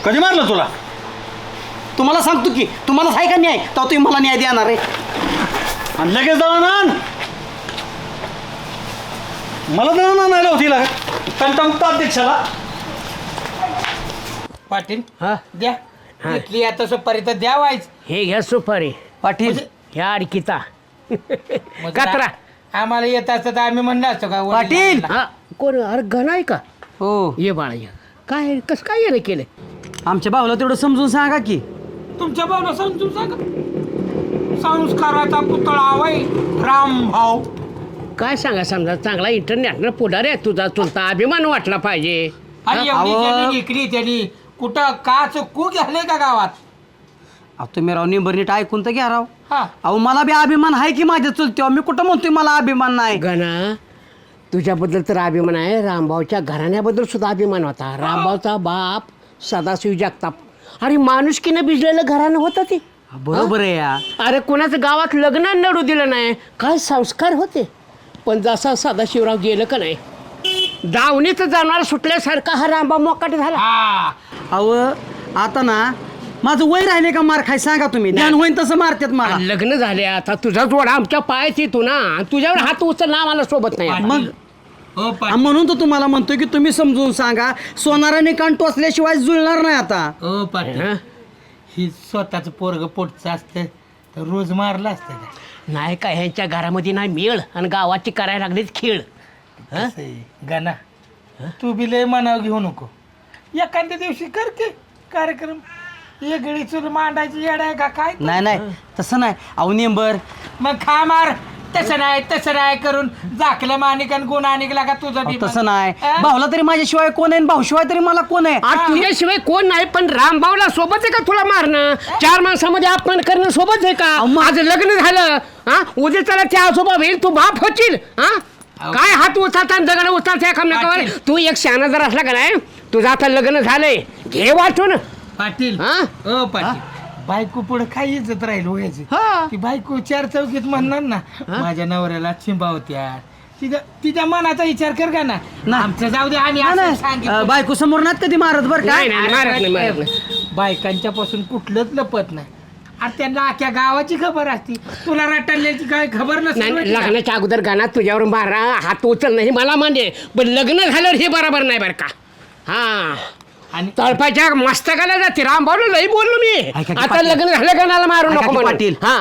कधी मारलं तुला? तुम्हाला सांगतो की तुम्हालाच आहे का न्याय तर तुम्ही मला न्याय देणार आहे. आणि लगेच दळण आण. मला दळण आणायला होती लाग कंटामुक्त अध्यक्षाला. पाटील द्या घेतली आता सुपारी तर द्या व्हायच. हे घ्या सुपारी पाटील ह्या अडकिता कचरा आम्हाला येत असतं तर आम्ही म्हणलं असतो का पाटील. हा कोण अरे घन आहे का? हो ये बाळा ये. काय कसं काय येणं केलं? आमच्या भाऊला तेवढं समजून सांगा की. तुमच्या भाऊला समजून सांगा. संस्काराचा पुतळा वय राम भाऊ. काय सांगा समजा चांगला इंटरनॅशनल पुढारी आहे तुझा, चुलता अभिमान वाटला पाहिजे. आणि एवढी जमीन विकली त्यांनी कुठं काच कू घाले का गावात? अहो तुम्ही राव निंबर नीट ऐकून तर घ्या राव. हा अहो मला बी अभिमान आहे की माझ्या चुलत्यावर. मी कुठं म्हणतोय मला अभिमान नाही. गणा तुझ्याबद्दल तर अभिमान आहे, रामभाऊच्या घराण्याबद्दल सुद्धा अभिमान होता. रामभाऊचा बाप सदाशिव जगताप. अरे माणुसकीनं भिजलेलं घराणं होतं ते. बरोबर आहे या. अरे कोणाचं गावात लग्न नडू दिलं नाही, काय संस्कार होते. पण जसा सदाशिवराव गेलं का नाही, दावणीत जाणार सुटल्यासारखा हा रामभाऊ मोकाट झाला. हा अहो आता ना माझं वय राहिले का मार खाय सांगा तुम्ही. ध्यान होईन तसं मारतात मला. आणि लग्न झाले आता तुझा जोडा आमच्या पायात येतो ना, तुझ्यावर हात उचलला आम्हाला सोबत नाही. मग हो म्हणून तर तुम्हाला म्हणतोय की तुम्ही समजून सांगा. सोनाराने कान टोचल्याशिवाय जुळणार नाही आता. हो पाटील हं? ही स्वतःच पोरग पोटचं असतं तर रोज मारलं असतं का? नाही का ह्यांच्या घरामध्ये नाही मेळ आणि गावाची करायला लागलीच खेळ. असं आहे. गाना तू बी लय मनाव घेऊ नको. एखाद्या दिवशी कर की कार्यक्रम. वेगळी चूल मांडायची येड आहे का काय? नाही नाही तसं नाही. अहो नेंबर मग खा मार तसं नाही करून झाकलं माणिक गुण आणिकला का तुझं बी तसं नाही भाऊला तरी माझ्याशिवाय कोण आहे, भाऊशिवाय तरी मला कोण आहे? आज तुझ्याशिवाय कोण नाही, पण रामभाऊला सोबत आहे का तुला मारणं? 4 माणसामध्ये अपमान करणं सोबत आहे का? माझं लग्न झालं, हा उद्या त्याला त्या आजोबा होईल, तू बाप होतील, हा काय हात उचलता आणि दगड उचलता एकामेकावर? तू एक शहाणा जर असला का नाही, तुझं आता लग्न झालंय, घे वाटून. पाटील हा? ओ पाटील, बायको पुढे काय इज्जत राहील व्हायची? ती बायको 4 चौकीत म्हणणार ना, माझ्या नवऱ्याला चिंबावत्या. तिच्या मनाचा विचार कर का ना. आमचं जाऊ दे, आम्ही असं सांगितलं. बायको समोर नात कधी मारत बरं का? नाही नाही मारत नाही, मारत नाही. बायकांच्या पासून कुठलंच लपत नाही. आणि त्यांना अख्ख्या गावाची खबर असती, तुला रटाल्याची काय खबर नाही नसते. लग्नाच्या अगोदर गाणं तुझ्यावर मारा हात उचल नाही मला मान्य, पण लग्न झाल्यावर हे बरोबर नाही बरं का. हा आणि तळपाच्या मस्तकाला जाते. रामभाऊला लई बोललो मी, ऐका की आता पाटील. लग्न झालं गाण्याला मारू ऐका नको की म्हणून. पाटील. हा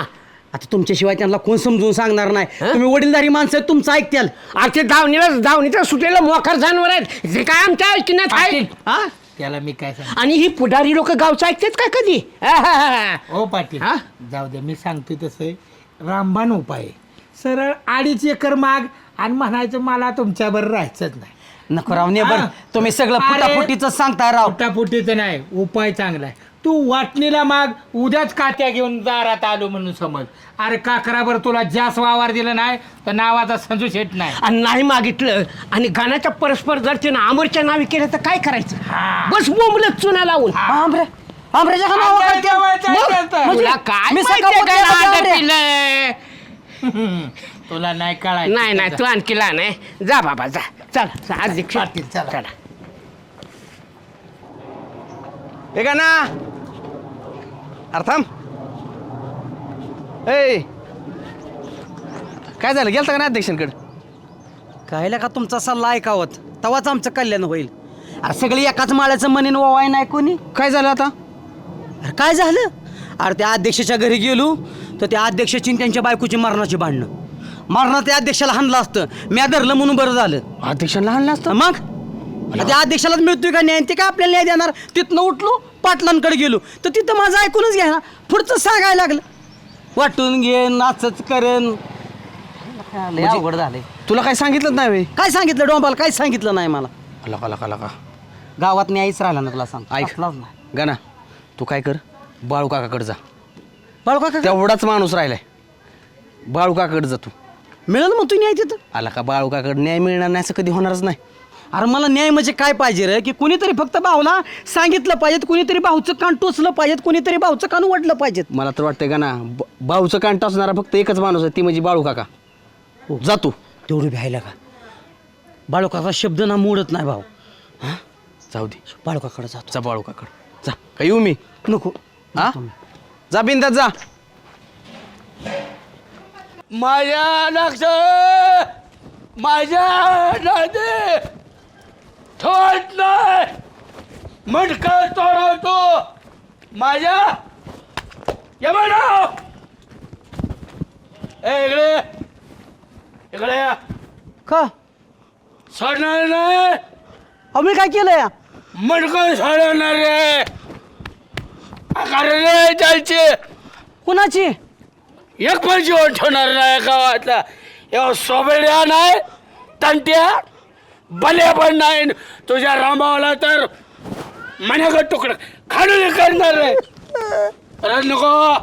आता तुमच्याशिवाय त्यांना कोण समजून सांगणार नाही. तुम्ही वडीलधारी माणसं आहेत, तुमचं ऐकत्याल. ते दावणीचं सुटेलं मोखर जानवर आहेत, जे काय आमच्या ऐकण्यात आहे. हा? त्याला मी काय सांग. आणि ही पुढारी लोक गावचं ऐकतात का कधी? ओ पाटील, हा? जाऊ दे, मी सांगते तसं रामबाण उपाय आहे. सरळ 2.5 एकर माग आणि म्हणायचं मला तुमच्याबरोबर राहायचंच नाही. नको राव नेबर, हा. तुम्ही सगळं अरे, फुटाफुटीच सांगताय राव. पोटापोटीचं नाही, उपाय चांगला आहे. तू वाटणीला माग, उद्याच कात्या घेऊन दारात आलो म्हणून समज. अरे काकराबर तुला जास्त वावर दिलं नाही तर नावाचा संजू शेट नाही. आणि नाही मागितलं आणि गाण्याच्या परस्पर जर तिनं अमरच्या नावे केलं तर काय करायचं? बस बोंबलत चुना लावून. आमऱ्याच्या नावावर काय ते? मग? तुला काय मी माहिती सकाळपासून काय बघा अंडं रे. पिलंय? तुला नाही कळायचं. नाही नाही तू आणखी लहान आहे, जा बाबा जा. चल आज दीक्षा पाटील, चला. चला. हे का ना अर्थम ए काय झालं, गेलता का नाही अध्यक्षांकडे? कायला का तुमचा सल्ला ऐकावत तवाच आमचं कल्याण होईल. अरे सगळी एकाच माळ्याचं मनीन वावाय नाही कोणी. काय झालं आता? अरे काय झालं? अरे त्या अध्यक्षाच्या घरी गेलो तर त्या अध्यक्षाची आणि त्यांच्या बायकोची मरणाची भांडणं. मरणं त्या अध्यक्षाला हाणलं असतं, मी धरलं म्हणून बरं झालं. अध्यक्षांना आणलं असतं? मग त्या अध्यक्षालाच मिळतोय का न्याय? ते काय आपल्याला न्याय देणार? तिथनं उठलो पाटलांकडे गेलो तर तिथं माझं ऐकूनच घ्या ना, पुढचं सांगायला लागलं वाटून घे नाचच करेन. लय अवघड झालंय. तुला काय सांगितलं नाही वे? काय सांगितलं डोंबाला? काय सांगितलं नाही मला. लका गावात न्यायच राहिला ना तुला सांग. ऐक असलाच नाही. गाना, तू काय कर, बाळू काकाकडे जा. बाळू काका तेवढाच माणूस राहिलाय, बाळू काकाकडे जा तू. मिळेल मग तू न्याय तिथं. आला का बाळू काकाकडे न्याय मिळणार नाही असं कधी होणारच नाही. अरे मला न्याय म्हणजे काय पाहिजे रे? की कुणीतरी फक्त भाऊला सांगितलं पाहिजे, कुणीतरी भाऊचं कान टोचलं पाहिजे, कुणीतरी भाऊचं कान वडलं पाहिजे. मला तर वाटतंय का ना, भाऊचं कांट असणारा फक्त एकच माणूस आहे, ती म्हणजे बाळू काका. जा तू. तेवढं भ्यायला का? बाळू काका शब्द ना मोडत नाही भाऊ. हा जाऊ दे, बाळू काकाकडे जातो. जा बाळू काकाकडे जा. का येऊ मी? नको. हा जा बिंदात जा. माझ्या लक्ष माझ्या नादे ठोट नाही, मटका तोडवतो माझ्या. ये म्हणा इकडे इकडे या. का? सोडणार नाही, अहो मी काय केलं या? मटका सोडवणार रे. कारण रे चालचे कुणाची? एक पण जीवन ठेवणार नाही गावातला. एवढा सोबेड्या नाही, तंट्या बल्या पण नाही. तुझ्या रामावाला तर मनागत तुकडं खाडून करणार रे. रड नको,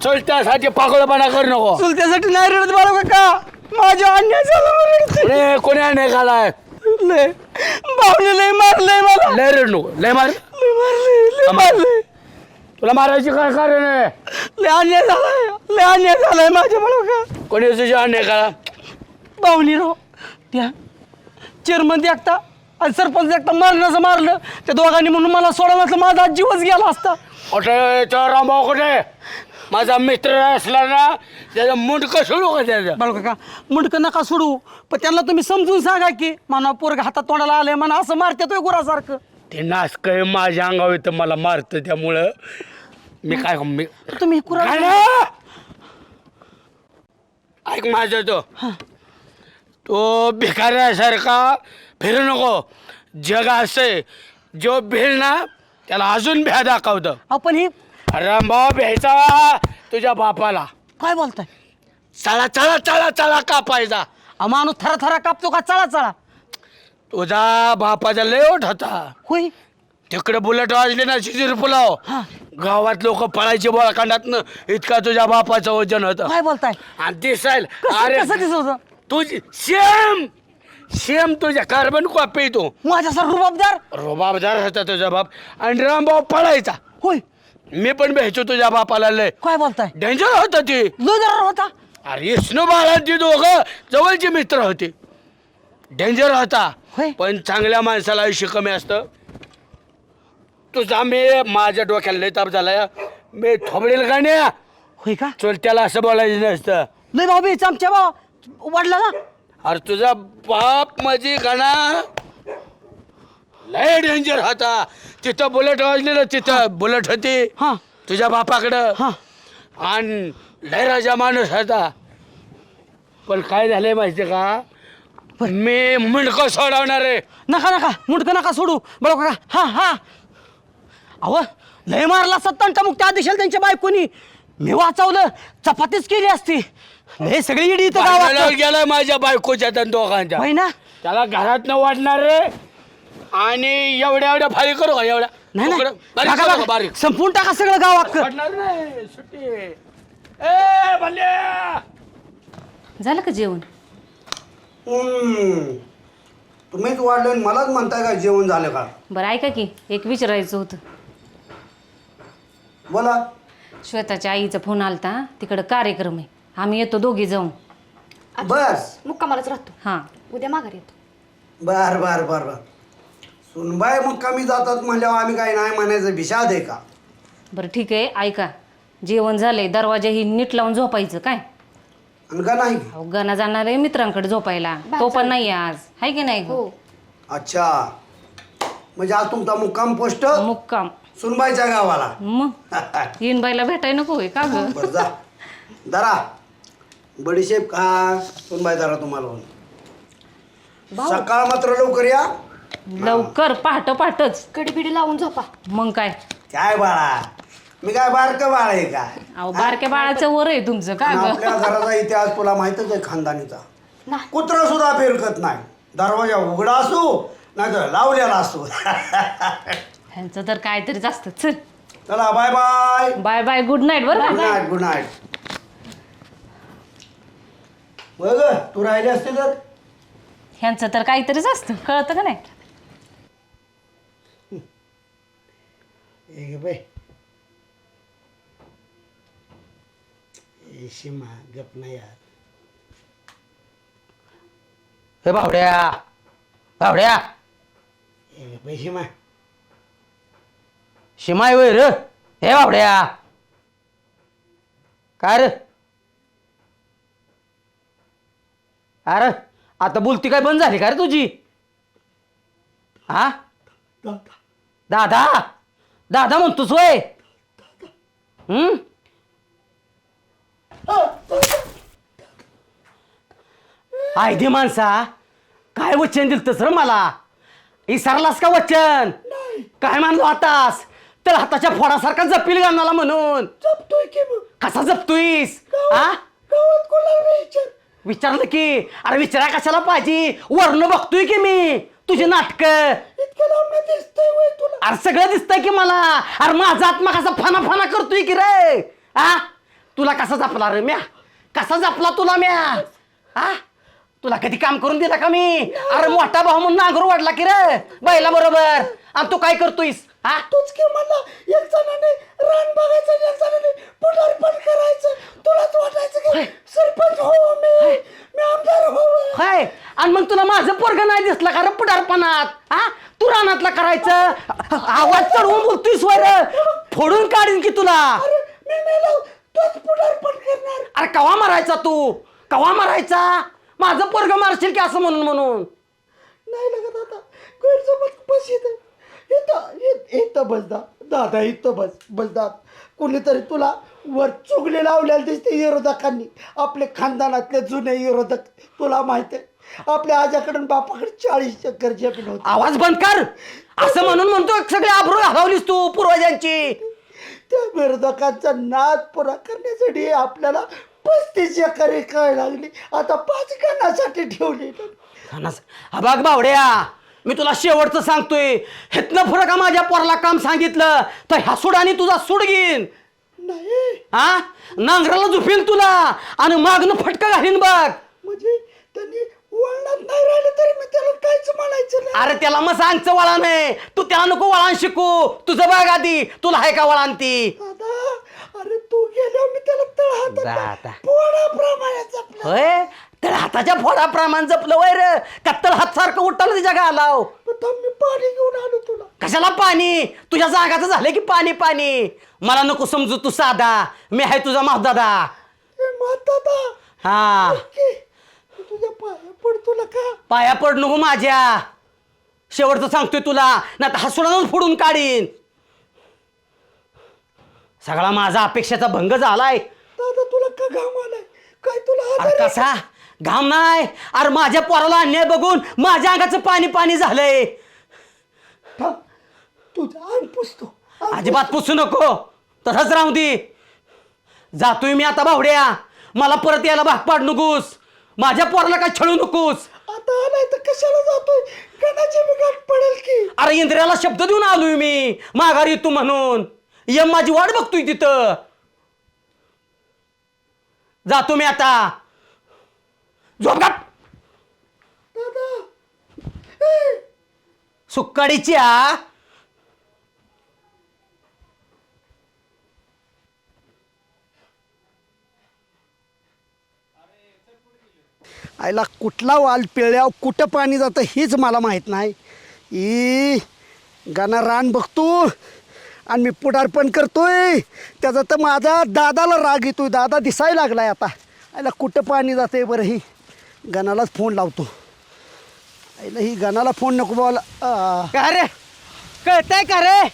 चलत्यासाठी पागळपणा करू नको. चुलत्यासाठी नाही रडत बाळू काका, माझ्या अन्याय झाला. रे कोणी नाही घालाय, लय भाऊने लय मारलंय मला. लय रड नको, लय मार. लय मारलंय. तुला मारायची काय कारण आहे? लय अन्याय झालाय, लय अन्याय झालाय माझ्या बाळू काका. कोणी तुझ्या अन्याय करा? भाऊनी राव त्या चेअरमन देखता आणि सरपंच देखता मारण्याचं मारलं. त्या दोघांनी म्हणून मला सोडा नसलं, माझा जीवच गेला असता. कुठे तो रामभाऊ कुठे? माझा मित्र असला ना त्याचं मुंडकं सोडू का त्याचं? बाळू काका मुंडकं नका सोडू, पण त्यांना तुम्ही समजून सांगा की म्हणा पोरग हातात तोंडाला आलंय म्हणा, असं मारत्यातोय गुरासारखं. ते नासक माझ्या अंगावर येतं, मला मारतं. त्यामुळं मी काय मी तुम्ही कुरा ऐक माझं तो भिकाऱ्यासारखा फिरू नको. जग असे जो भिल ना त्याला अजून भ्या दाखवतं. आपण हे रामभाऊ भ्यायचा तुझ्या बापाला. काय बोलताय? चला चला चला चला कापायचा. माणूस थरा थरा कापतो का चला चला. तुझा बापाचा लय ओठ होता. होय तिकडे बुलेट वाजले ना शिजीर पुलाव, गावात लोक पळायचे बळकांडातनं, इतका तुझ्या बापाचं वजन होतं. काय बोलताय? आणि दिसायला कसं कसं दिसत होतं? तुझी सेम सेम तुझ्या कार्बन कॉपी तू. माझ्यासारखा रुबाबदार. रोबाबदार होता तुझा बाप. आणि रामभाऊ पळायचा. होय मी पण भेटतो तुझ्या बापाला लय. काय बोलताय? डेंजर होता ती. लय होता. अरे विष्णू बाळांची दोघं जवळचे मित्र होते. डेंजर होता. होय. पण चांगल्या माणसाला आयुष्य कमी असतं. तुझा मी माझ्या डोक्याला लय ताप झालाय. मी थोबडेल गाण्या होय का? चोलत्याला असं बोलायचं नसतं. लय भाऊ बी चमच्या भाऊ वाढला ना. अरे तुझा बाप माझी गाणा लय डेंजर होता. तिथं बुलेट वाजलेलं, तिथं बुलेट होती हा तुझ्या बापाकडं. हा आणि लय राजा माणूस होता. पण काय झालंय माहितीये का, मी मुंडकं सोडवणार आहे. नका नका मुंडकं नका सोडू बरोबर का? हा हा अहो लय मारला सत्तांटा मुक्ती आदेशाला त्यांच्या बायकोनी. मी वाचवलं, चपातीच केली असती. लय सगळी इडी इथं भांडणाला गावात. गेलाय माझ्या बायकोच्या त्या दोघांच्या. होय ना? त्याला घरात न वाढणार रे. आणि एवढ्या एवढ्या फाळी करू का? एवढ्या नाही तुकडं? नाही बारीक बघा, करू का? बघा. बारीक संपून टाका सगळं गावात. वाढणार नाही सुट्टी. ए भल्या झालं का जेवण? तुम्हीच वाढलं आणि मलाच म्हणताय का जेवण झालं का? बरं ऐका की, एक विचारायचं होतं. बोला. श्वेताच्या आईचा फोन आलता, तिकडं कार्यक्रम आहे, आम्ही येतो दोघी जाऊन. बस. मुक्कामालाच राहतो. हां उद्या माघारी येतो. बर बर बर बर. सुनबाई मग कमी जातात म्हणल्यावर आम्ही काय नाही म्हणायचं विषाद आहे का? बरं ठीक आहे, ऐका जेवण झालंय, दरवाजा ही नीट लावून झोपायचं काय? आणि का नाही? अहो गाणं जाणार आहे मित्रांकडे झोपायला, तो पण नाही आज, आहे की नाही? हो अच्छा, म्हणजे आज तुमचा मुक्काम पोस्ट मुक्काम सुनबाईच्या गावाला. मग येनबाईला भेटाय नको होय का ग? बरं जा दरा बडीशेप खा. सुनबाई दरा तुम्हाला सकाळ मात्र लवकर या. लवकर पहाट पहाटच कडीबिडी लावून झोपा. मग काय काय बाळा, मी काय बारकं बाळ आहे का? अहो बारक्या बाळाचं वर आहे तुमचं का आणि ग? आपल्या घराचा इतिहास तुला माहितच आहे खानदानीचा. कुत्रा सुद्धा फिरकत नाही. दरवाजा उघडा असो नाही तर लावलेला असतो. ह्यांचं तर काहीतरीच असतं. चल चला bye bye. Bye bye, good night. बरं गुड नाईट गुड नाईट. बघ तू राहिले असते तर. ह्यांचं तर काहीतरीच असतं, कळतं का नाही? बाय शिमा गप नाही यार. हे बावड्या बावड्या शिमा शिमाय वय र. हे बावड्या काय रे? अरे आता बोलती काय बंद झाली का रे तुझी? हा दादा दादा म्हणतोस वय? आयदी माणसा काय वचन दिलतस र मला? विसरलास का वचन? काय मानलो आतास? तर हाताच्या फोडासारखा जपील गाणाला म्हणून. जपतोय की मग. कसा जपतोयस? हा गावात कोणाला विचार. विचारलं की. अरे विचारा कशाला पाहिजे? वर्ण बघतोय की मी तुझी नाटक. इतकं लांब दिसतंय वय तुला. अरे सगळं दिसतंय की मला. अरे माझा आत्मा कसा फना फना करतोय की रे. हा तुला कसा जपला रे म्या? कसा जपला तुला म्या? हा तुला कधी काम करून दिला का मी? अरे मोठा भाऊ म्हणून नांगर वाढला की रे बैला बरोबर. आणि तू काय करतोयस? हा तूच की म्हणला एक जणाने रान बघायचं आणि एक जणाने पुढारपण करायचं. तुलाच वाटायचं की सरपंच हो मी आमदार हो. हाय आणि मग तुला माझं पोरग नाही दिसलं का रे पुढारपणात? हा तू रानातला करायचं. आवाज चढवून बोलतोयस वर. फोडून काढीन की तुला. मी मेलो तोच पुढारपण करणार. अरे कवा मारायचा तू? कवा मारायचा? माझं पोरग मारशील की असं म्हणून म्हणून? नाही लागत आता गैरसमज बस इथं बस दादा इथं बसदात. कोणीतरी तुला वर चुगले लावलेले दिसते विरोधकांनी. आपले खानदानातले जुने विरोधक. तुला माहित आहे आपल्या आजाकडून बापाकडे 40 एकर जमीन होती. आवाज बंद कर. असं म्हणून म्हणतो सगळे आबरू घालवलीस तू पूर्वजांची. त्या विरोधकांचा नाद पुरा करण्यासाठी आपल्याला 35 एकर काय लागली आता 5 गणासाठी ठेवली. हा बघ बावड्या, मी तुला शेवटचं सांगतोय, हेतनं पुढं का माझ्या पोराला काम सांगितलं तर ह्या सुडाने तुझा सूड घेईन. नाही हा नांगराला झुपेल तुला आणि मागनं फटका घालीन बघ. म्हणजे त्यांनी वळणात नाही राहिले तरी मी त्याला काहीच म्हणायचं नाही. अरे त्याला मग सांगचं वळण आहे, तू त्याला नको वळण शिकू, तुझं बघ आधी तुला आहे का वळण ती. दादा अरे तू गेल्यावर मी त्याला जाता. तळहात पोळाप्रमाणे जपलं. होय तर हाताच्या फोडाप्रमाणे जपलं वैर कत्तल हात सारखं उठलं तिच्या गालाव. थांब, मी पाणी घेऊन आलो तुला. कशाला पाणी, तुझ्या जागाचं झालं की पाणी पाणी. मला नको समजू तू साधा, मी आहे तुझा मावदादा. ए म्हातारा, हा की मी तुझ्या पाया पडतो ना का. पाया पड नको माझ्या, शेवटचं सांगतोय तुला, ना तर हसुडानच फोडून काढीन. सगळा माझा अपेक्षेचा भंग झालाय. दादा तुला का घाम आलाय काय तुला अरे आजार आहे? कसा घाम नाही, अरे माझ्या पोराला अन्याय बघून माझ्या अंगाचं पाणी पाणी झालंय. थांब, तुझं अंग पुसतो. अजिबात पुसू नको, तसंच राहू दे. जातोय मी आता बावड्या, मला परत यायला भाग पाड नकोस, माझ्या पोराला काय छळू नकोस. आता आलाय तर कशाला जातोय, गणाची मी गाठ पडेल की. अरे इंद्रियाला शब्द देऊन आलोय मी माघारी येतो म्हणून, यम माझी वाट बघतोय तिथं. जातो मी आता, झोप का सुक्काडीच्या. आईला कुठला वाल पिळल्यावर कुठं पाणी जातं हेच मला माहीत नाही. ई गाणं रान बघतो आणि मी पुढारपण करतोय, त्याचा तर माझा दादाला राग येतोय. दादा दिसायला लागलाय आता. आईला कुठं पाणी जातंय बरं, ही गणालाच फोन लावतो. आईला ही गणाला फोन नको बोला. का रे कळतंय का रे,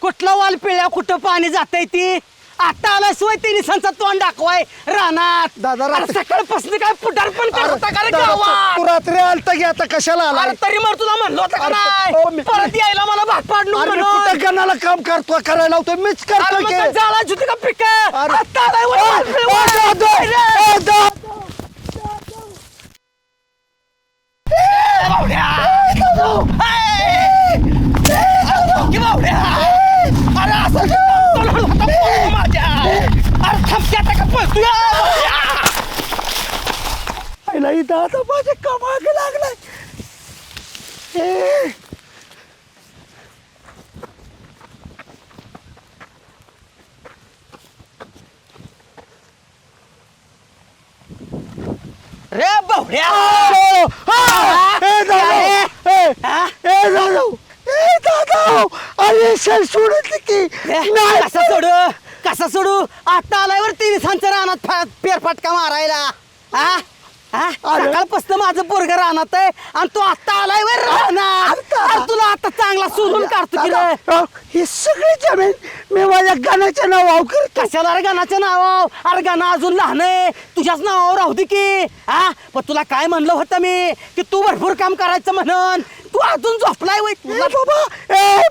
कुठला वाल पिळ्या कुठं पाणी जातंय ती. आता आला शिवाय तिने संसार तोंड दाखवाय रानात. दादा, अरे सकाळपासून काय पुढारपण करत होता का रे गावात? तू रात्री आलता की आता कशाला आला. अरे तरी मग तुला म्हणलं होतं का अरे, नाही हो, मी- परत यायला मला भाग पाड नको अरे मी म्हणून. कुठं गणाला काम करतो करायला लावतोय, मीच अरे करतोय मग की. काय जाळायची होती का पिक, अरे. आता आलाय वर वाल पिळवाय. आईला ही दादा माझ्या कामाग लागलाय. ए, रे बावड्या, ए दादा, अरे सर सोडत की नाही. कसा सोडू आता आलायवर तिने सांचं रानात फेरफटका मारायला. हा सकाळपासून माझं पोरग रानात आहे आणि तू आता आलायवर रानात. अरे तुला आता चांगला सोडून काढतो की रे. ही सगळी जमीन मी माझ्या गाण्याच्या नावावर करतो. कशाला रे गाण्याच्या नावावर, अरे गाणं अजून लहान आहे, तुझ्याच नावावर राहू दे की. हा पण तुला काय म्हणलं होतं मी की तू भरपूर काम करायचं म्हणून, तू अजून झोपलाय वय. ए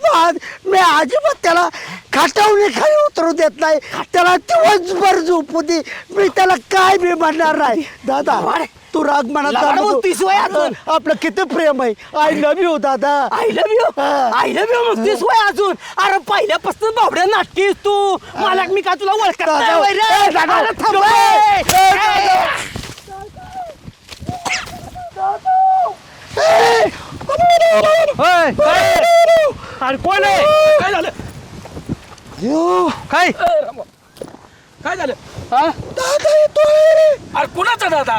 बाबा, मी अजिबात त्याला खाटावणे खाली उतरू देत नाही. त्याला दिवसभर झोपू दे, मी त्याला काय बी म्हणणार नाही. दादा तू राग म्हणत लबाड बोलतोयस वय अजून. आपलं किती प्रेम आहे. आय लव्ह यू दादा. आय लव्ह यू म्हणतेस वय अजून. अरे पहिल्यापासून बावड्या नाटकीस तू, मला मी का तुला ओळखत नाही वय रे. अरे थांब वय. अरे कोण आहे, काय झालं काय काय झालं हा? दादा येतोय. अरे कुणाचा दादा,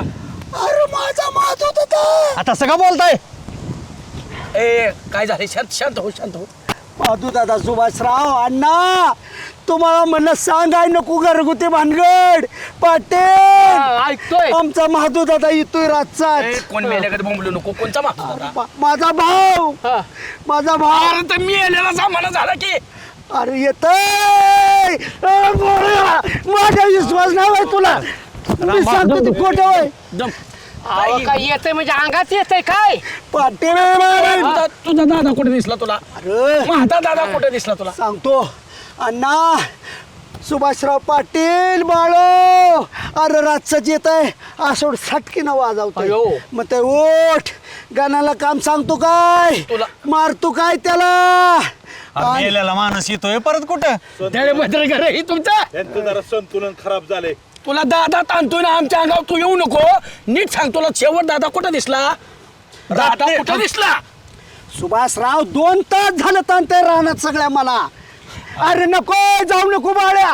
अरे माझा माझा दादा. आता सगळं बोलताय. ए काय झालं, शांत शांत हो शांत हो. माधू दादा, सुभाषराव अण्णा, तुम्हाला म्हणलं सांगाय नको घरगुती भानगड. पाटील ऐकतोय आमचा माधू दादा येतोय रातचा. कोण मेल्याकडे बोंबलू नको, कोणचा मागतो दादा. माझा भाऊ, माझा भाऊ. अरे तर मेलेला सामान झाला की. अरे येतोय. माझा विश्वास नाही होय तुला, मी सांगतो तू खोटं होय. काय येतंय म्हणजे अंगात येतंय काय. पाटील तुझा दादा कुठे दिसला तुला, अरे माझा दादा कुठे दिसला तुला. सांगतो अण्णा, सुभाषराव पाटील बाळो, अरे रातचं येत आहे आसोड सटकीनं वाजवतोय. मग ते ओठ गाण्याला काम सांगतो काय, मारतो काय त्याला. मेलेला माणूस येतोय परत कुठं? तुमचा त्यांचं जरा संतुलन खराब झालंय. तुला दादा ताणतोय ना आमच्या अंगावर, तू येऊ नको. नीट सांग, तुला शेवट दादा कुठं दिसला? दादा कुठं दिसला? सुभाषराव 2 तास झालं ताणतंय रानात सगळ्या मला. अरे नको जाऊ नको बाळ्या.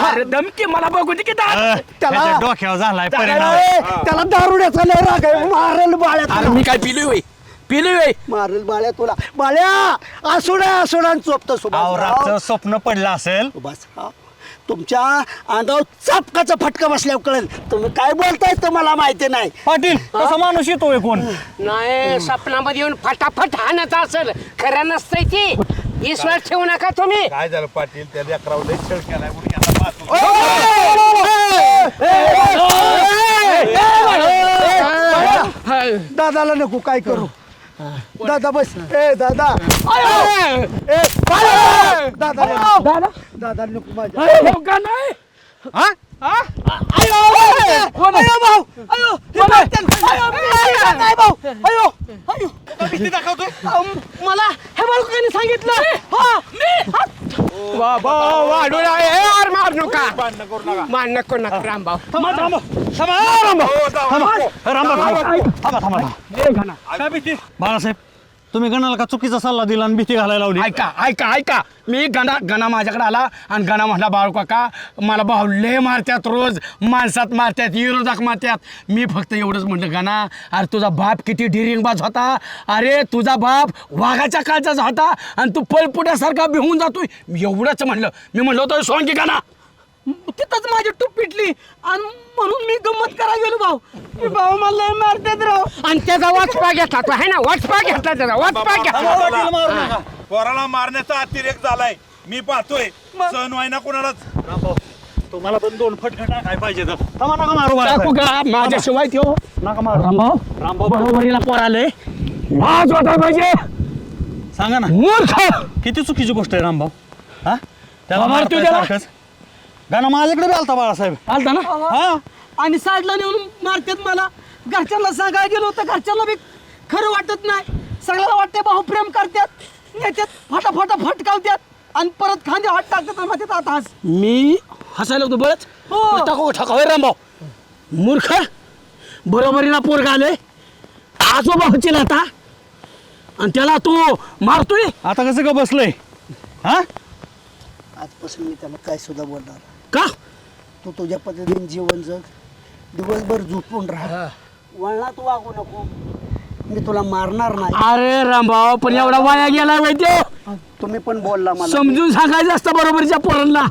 अरे धमकी मला बघू दे की दादा. त्याला डोक्यावर झालाय त्याला दारुड्याचा लय राग आहे. मारेल बाळ्या अरे मी काय पिलोय मारेल बाळ्या तुला. बाळ्या आसोडान चोपतो सुभाषराव. स्वप्न पडलं असेल. सुभाषराव तुमच्या अंगावर चापकाचा फटका बसल्यावर कळेल तुम्ही काय बोलताय तर मला माहिती नाही. पाटील कसा माणूस येतोय कोण? नाही स्वप्नामध्ये येऊन फटाफट हाणत असेल, खरं नसतंय ती. विश्वास ठेवू नका तुम्ही. काय झालं पाटील, त्या लेकरावर लय छळ केलाय म्हणून याला पाहतो. दादाला नको काय करू. दादा बस. ए दादा दादा नको माझ्या. नाही मला हे बाळकाने सांगितलं. मार नका मान नको नका रामभाऊ. बाळासाहेब तुम्ही गणाला का चुकीचा सल्ला दिला आणि भीती घालायला लावली? ऐका मी गणा माझ्याकडे आला आणि गणा म्हटला बाळू काका मला भाऊ लय मारत्यात, रोज माणसात मारत्यात, विरोधक मारत्यात. मी फक्त एवढंच म्हटलं गणा अरे तुझा बाप किती डिरिंगबाज होता, अरे तुझा बाप वाघाच्या काळचाच होता आणि तू पलपुट्यासारखा भिवून जातोय. एवढंच म्हणलं. मी म्हणलं होतं सोंगी गणा. तिथंच माझी टूप पिटली आणि म्हणून मी गंमत करायला गेलो. भाऊ मला लय मारतात राव. आणि त्याचा वाचपा घेतला तो आहे ना, वाचपा घेतला त्याचा, वाचपा घेतला. पोराला मारण्याचा अतिरेक झालाय, मी पाहतोय. सहन व्हायना कोणालाच. तुम्हाला पण 2 फटके टाकाय पाहिजे. नका मारू टाकू का माझ्याशिवाय त्यो नका मारू. रामभाऊ बरोबरीला पोर आले, वाज वाटाय पाहिजे. सांगा ना मूर्ख किती चुकीची गोष्ट आहे रामभाऊ. हा त्याला मारतोय त्याला. सारखंच. गाणं माझ्याकडे बी आलता बाळासाहेब. आलता ना. हा आणि साईडला नेऊन मारतात मला. घरच्यांना सांगायला गेलो होतं, घरच्यांना बी खरं वाटत नाही. सगळ्याला वाटते भाऊ प्रेम करतात, नेत्यात फटाफटा फटकावतात आणि परत खांदे हात टाकतात आणि म्हणतात आता हस. मी हसायला होतो बळच. टाकू ठकावे रामभाऊ. मूर्ख बरोबरीला पोरगा आले, आजोबाची लाता आणि त्याला तू मारतोय. आता कसं का बसलंय? हा आजपासून मी त्याला काय सुद्धा बोलणार. का तू तुझ्या पद्धतीने जीवन जग, दिवसभर झोपून राहा, वळणात वागू नको. मी तुला मारणार नाही. अरे रामभाऊ पण एवढा वाया गेला माहिती. तुम्ही पण बोलला मला. समजून सांगायचं असतं बरोबरच्या पोरांना.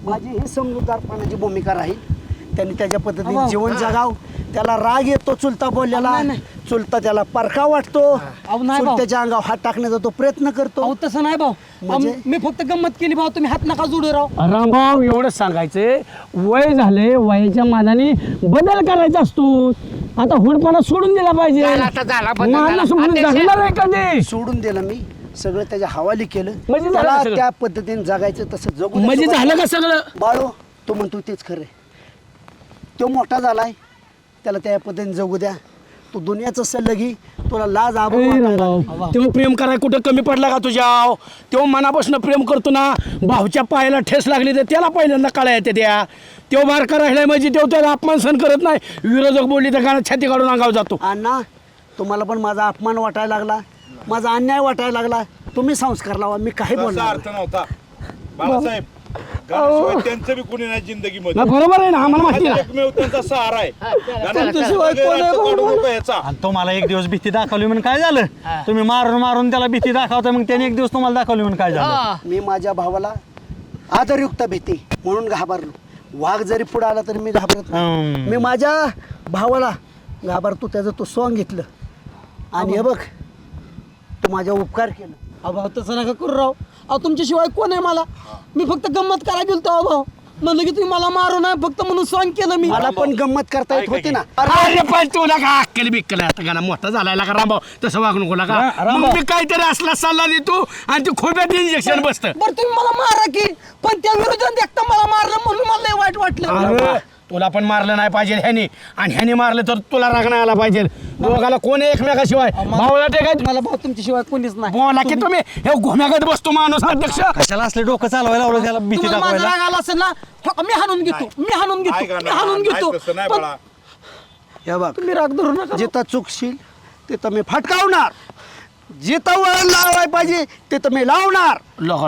माझी ही समजूतदारपणाची भूमिका राहील. त्यांनी त्याच्या पद्धतीने जीवन जगाव. त्याला राग येतो चुलता बोलल्याला, चुलता त्याला परका वाटतो, चुलत्याच्या अंगावर हात टाकण्याचा तो प्रयत्न करतो. तसं नाही भाऊ, मी फक्त गंमत केली भाऊ. तुम्ही हात नका जोडू राव. रामभाऊ एवढंच सांगायचंय, वय झाले, वयाच्या मानाने बदल करायचा असतो. आता हुडपणा सोडून दिला पाहिजे. आता झाला बदल, माणूस झाला. म्हणून जगणार आहे कधी. सोडून दिलं मी सगळं, त्याच्या हवाली केलं. म्हणजे झालं त्याला सगळं? त्या पद्धतीने जगायचं तसं जगू दे. म्हणजे झालं का सगळं? बाळू तो म्हणतो तेच खरं. तो मोठा झालाय, त्याला त्या पद्धतीने जगू द्या. तू दुनियाचं सल्लं घे, तुला लाज आबरू तेव्हा प्रेम करायला कुठं कमी पडला का तुझ्या? तेव्हा मनापासून प्रेम करतो ना. भाऊच्या पायाला ठेस लागली तर त्याला पहिल्यांदा कळा येते त्या. तेव्हा बारका राहिलाय म्हणजे तेव्हा त्याला अपमान सहन करत नाही. विरोधक बोलली तर गाणं छाती काढून अंगावर जातो. अण्णा तुम्हाला पण माझा अपमान वाटायला लागला, माझा अन्याय वाटायला लागला. तुम्ही संस्कार लावा, मी काही तसा बोलणार अर्थ नव्हता बाळासाहेब. गाण्याशिवाय त्यांचं बी कोणी नाही जिंदगीमध्ये. बरोबर आहे ना, आम्हाला माहिती आहे. एकमेव त्यांचा सहारा आहे. त्यांच्याशिवाय कोण आहे भाऊ? याचा आणि तुम्हाला एक दिवस भीती दाखवली म्हणून काय झालं? तुम्ही मारून त्याला भीती दाखवता, मग त्याने एक दिवस तुम्हाला दाखवली म्हणून काय झालं? मी माझ्या भावाला आदरयुक्त भीती म्हणून घाबरलो. वाघ जरी पुढे आला तरी मी घाबरत नाही. मी माझ्या भावाला घाबरतो. त्याचं तू सॉंग घेतलं आणि हे बघ तू माझ्या उपकार केलं. भाऊ तसं नका करू राव. अहो तुमच्याशिवाय कोण आहे मला? मी फक्त गंमत करायला गेलतो भाऊ. म्हणलं की तुम्ही मला मारू नाही फक्त म्हणून सॉंग केलं मी मला पण गंमत करता येत होती ना अरे पण तुला का अक्कल बिक्कल आता गाणं मोठा झालाय का रामभाऊ तसं वागू नको का मग मी काहीतरी असला सल्ला देतो आणि ते खोब्यात इंजेक्शन बसतं बरं तुम्ही मला मारा की पण त्या विरोधात एकटा मला मारलं म्हणून मला लय वाईट वाटलं अरे, तुला पण मारलं नाही पाहिजे ह्यानी आणि ह्यानी मारलं तर तुला राग नाही आला पाहिजे दोघाला कोणी एकमेकाशिवाय भाऊला ते काय मला भाऊ तुमच्याशिवाय कोणीच नाही बोला की तुम्ही हे घुम्यागत बसतो माणूस अध्यक्ष कशाला असले डोकं चालवायला लावलं त्याला भीती तुम्हाला माझा दाखवायला राग आला असेल ना हो, मी हाणून घेतो मी हाणून घेतो हे बघ तुम्ही राग धरू नका जिथं चुकशील तिथं मी फटकावणार जिथं वळण लावाय पाहिजे तिथं मी लावणार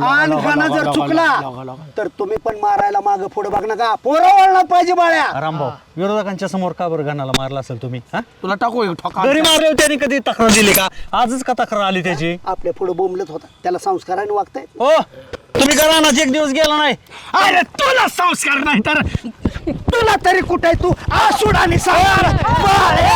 आणि गाणं जर चुकला तर तुम्ही पण मारायला माग पुढे बघ नका पोरं वळणार पाहिजे बाळ्या रामभाऊ विरोधकांच्या समोर का बरं गाण्याला मारला असेल तुम्ही हा? तुला टाकू एक ठोका घरी मारले त्याने कधी तक्रार दिली का आजच का तक्रार आली त्याची आपल्या पुढे बोंबलत होता त्याला संस्काराने वागताय हो तुम्ही करा ना एक दिवस गेला नाही अरे तुला संस्कार नाही तर तुला तरी कुठे तू आसूड आणि सांगार बाळ्या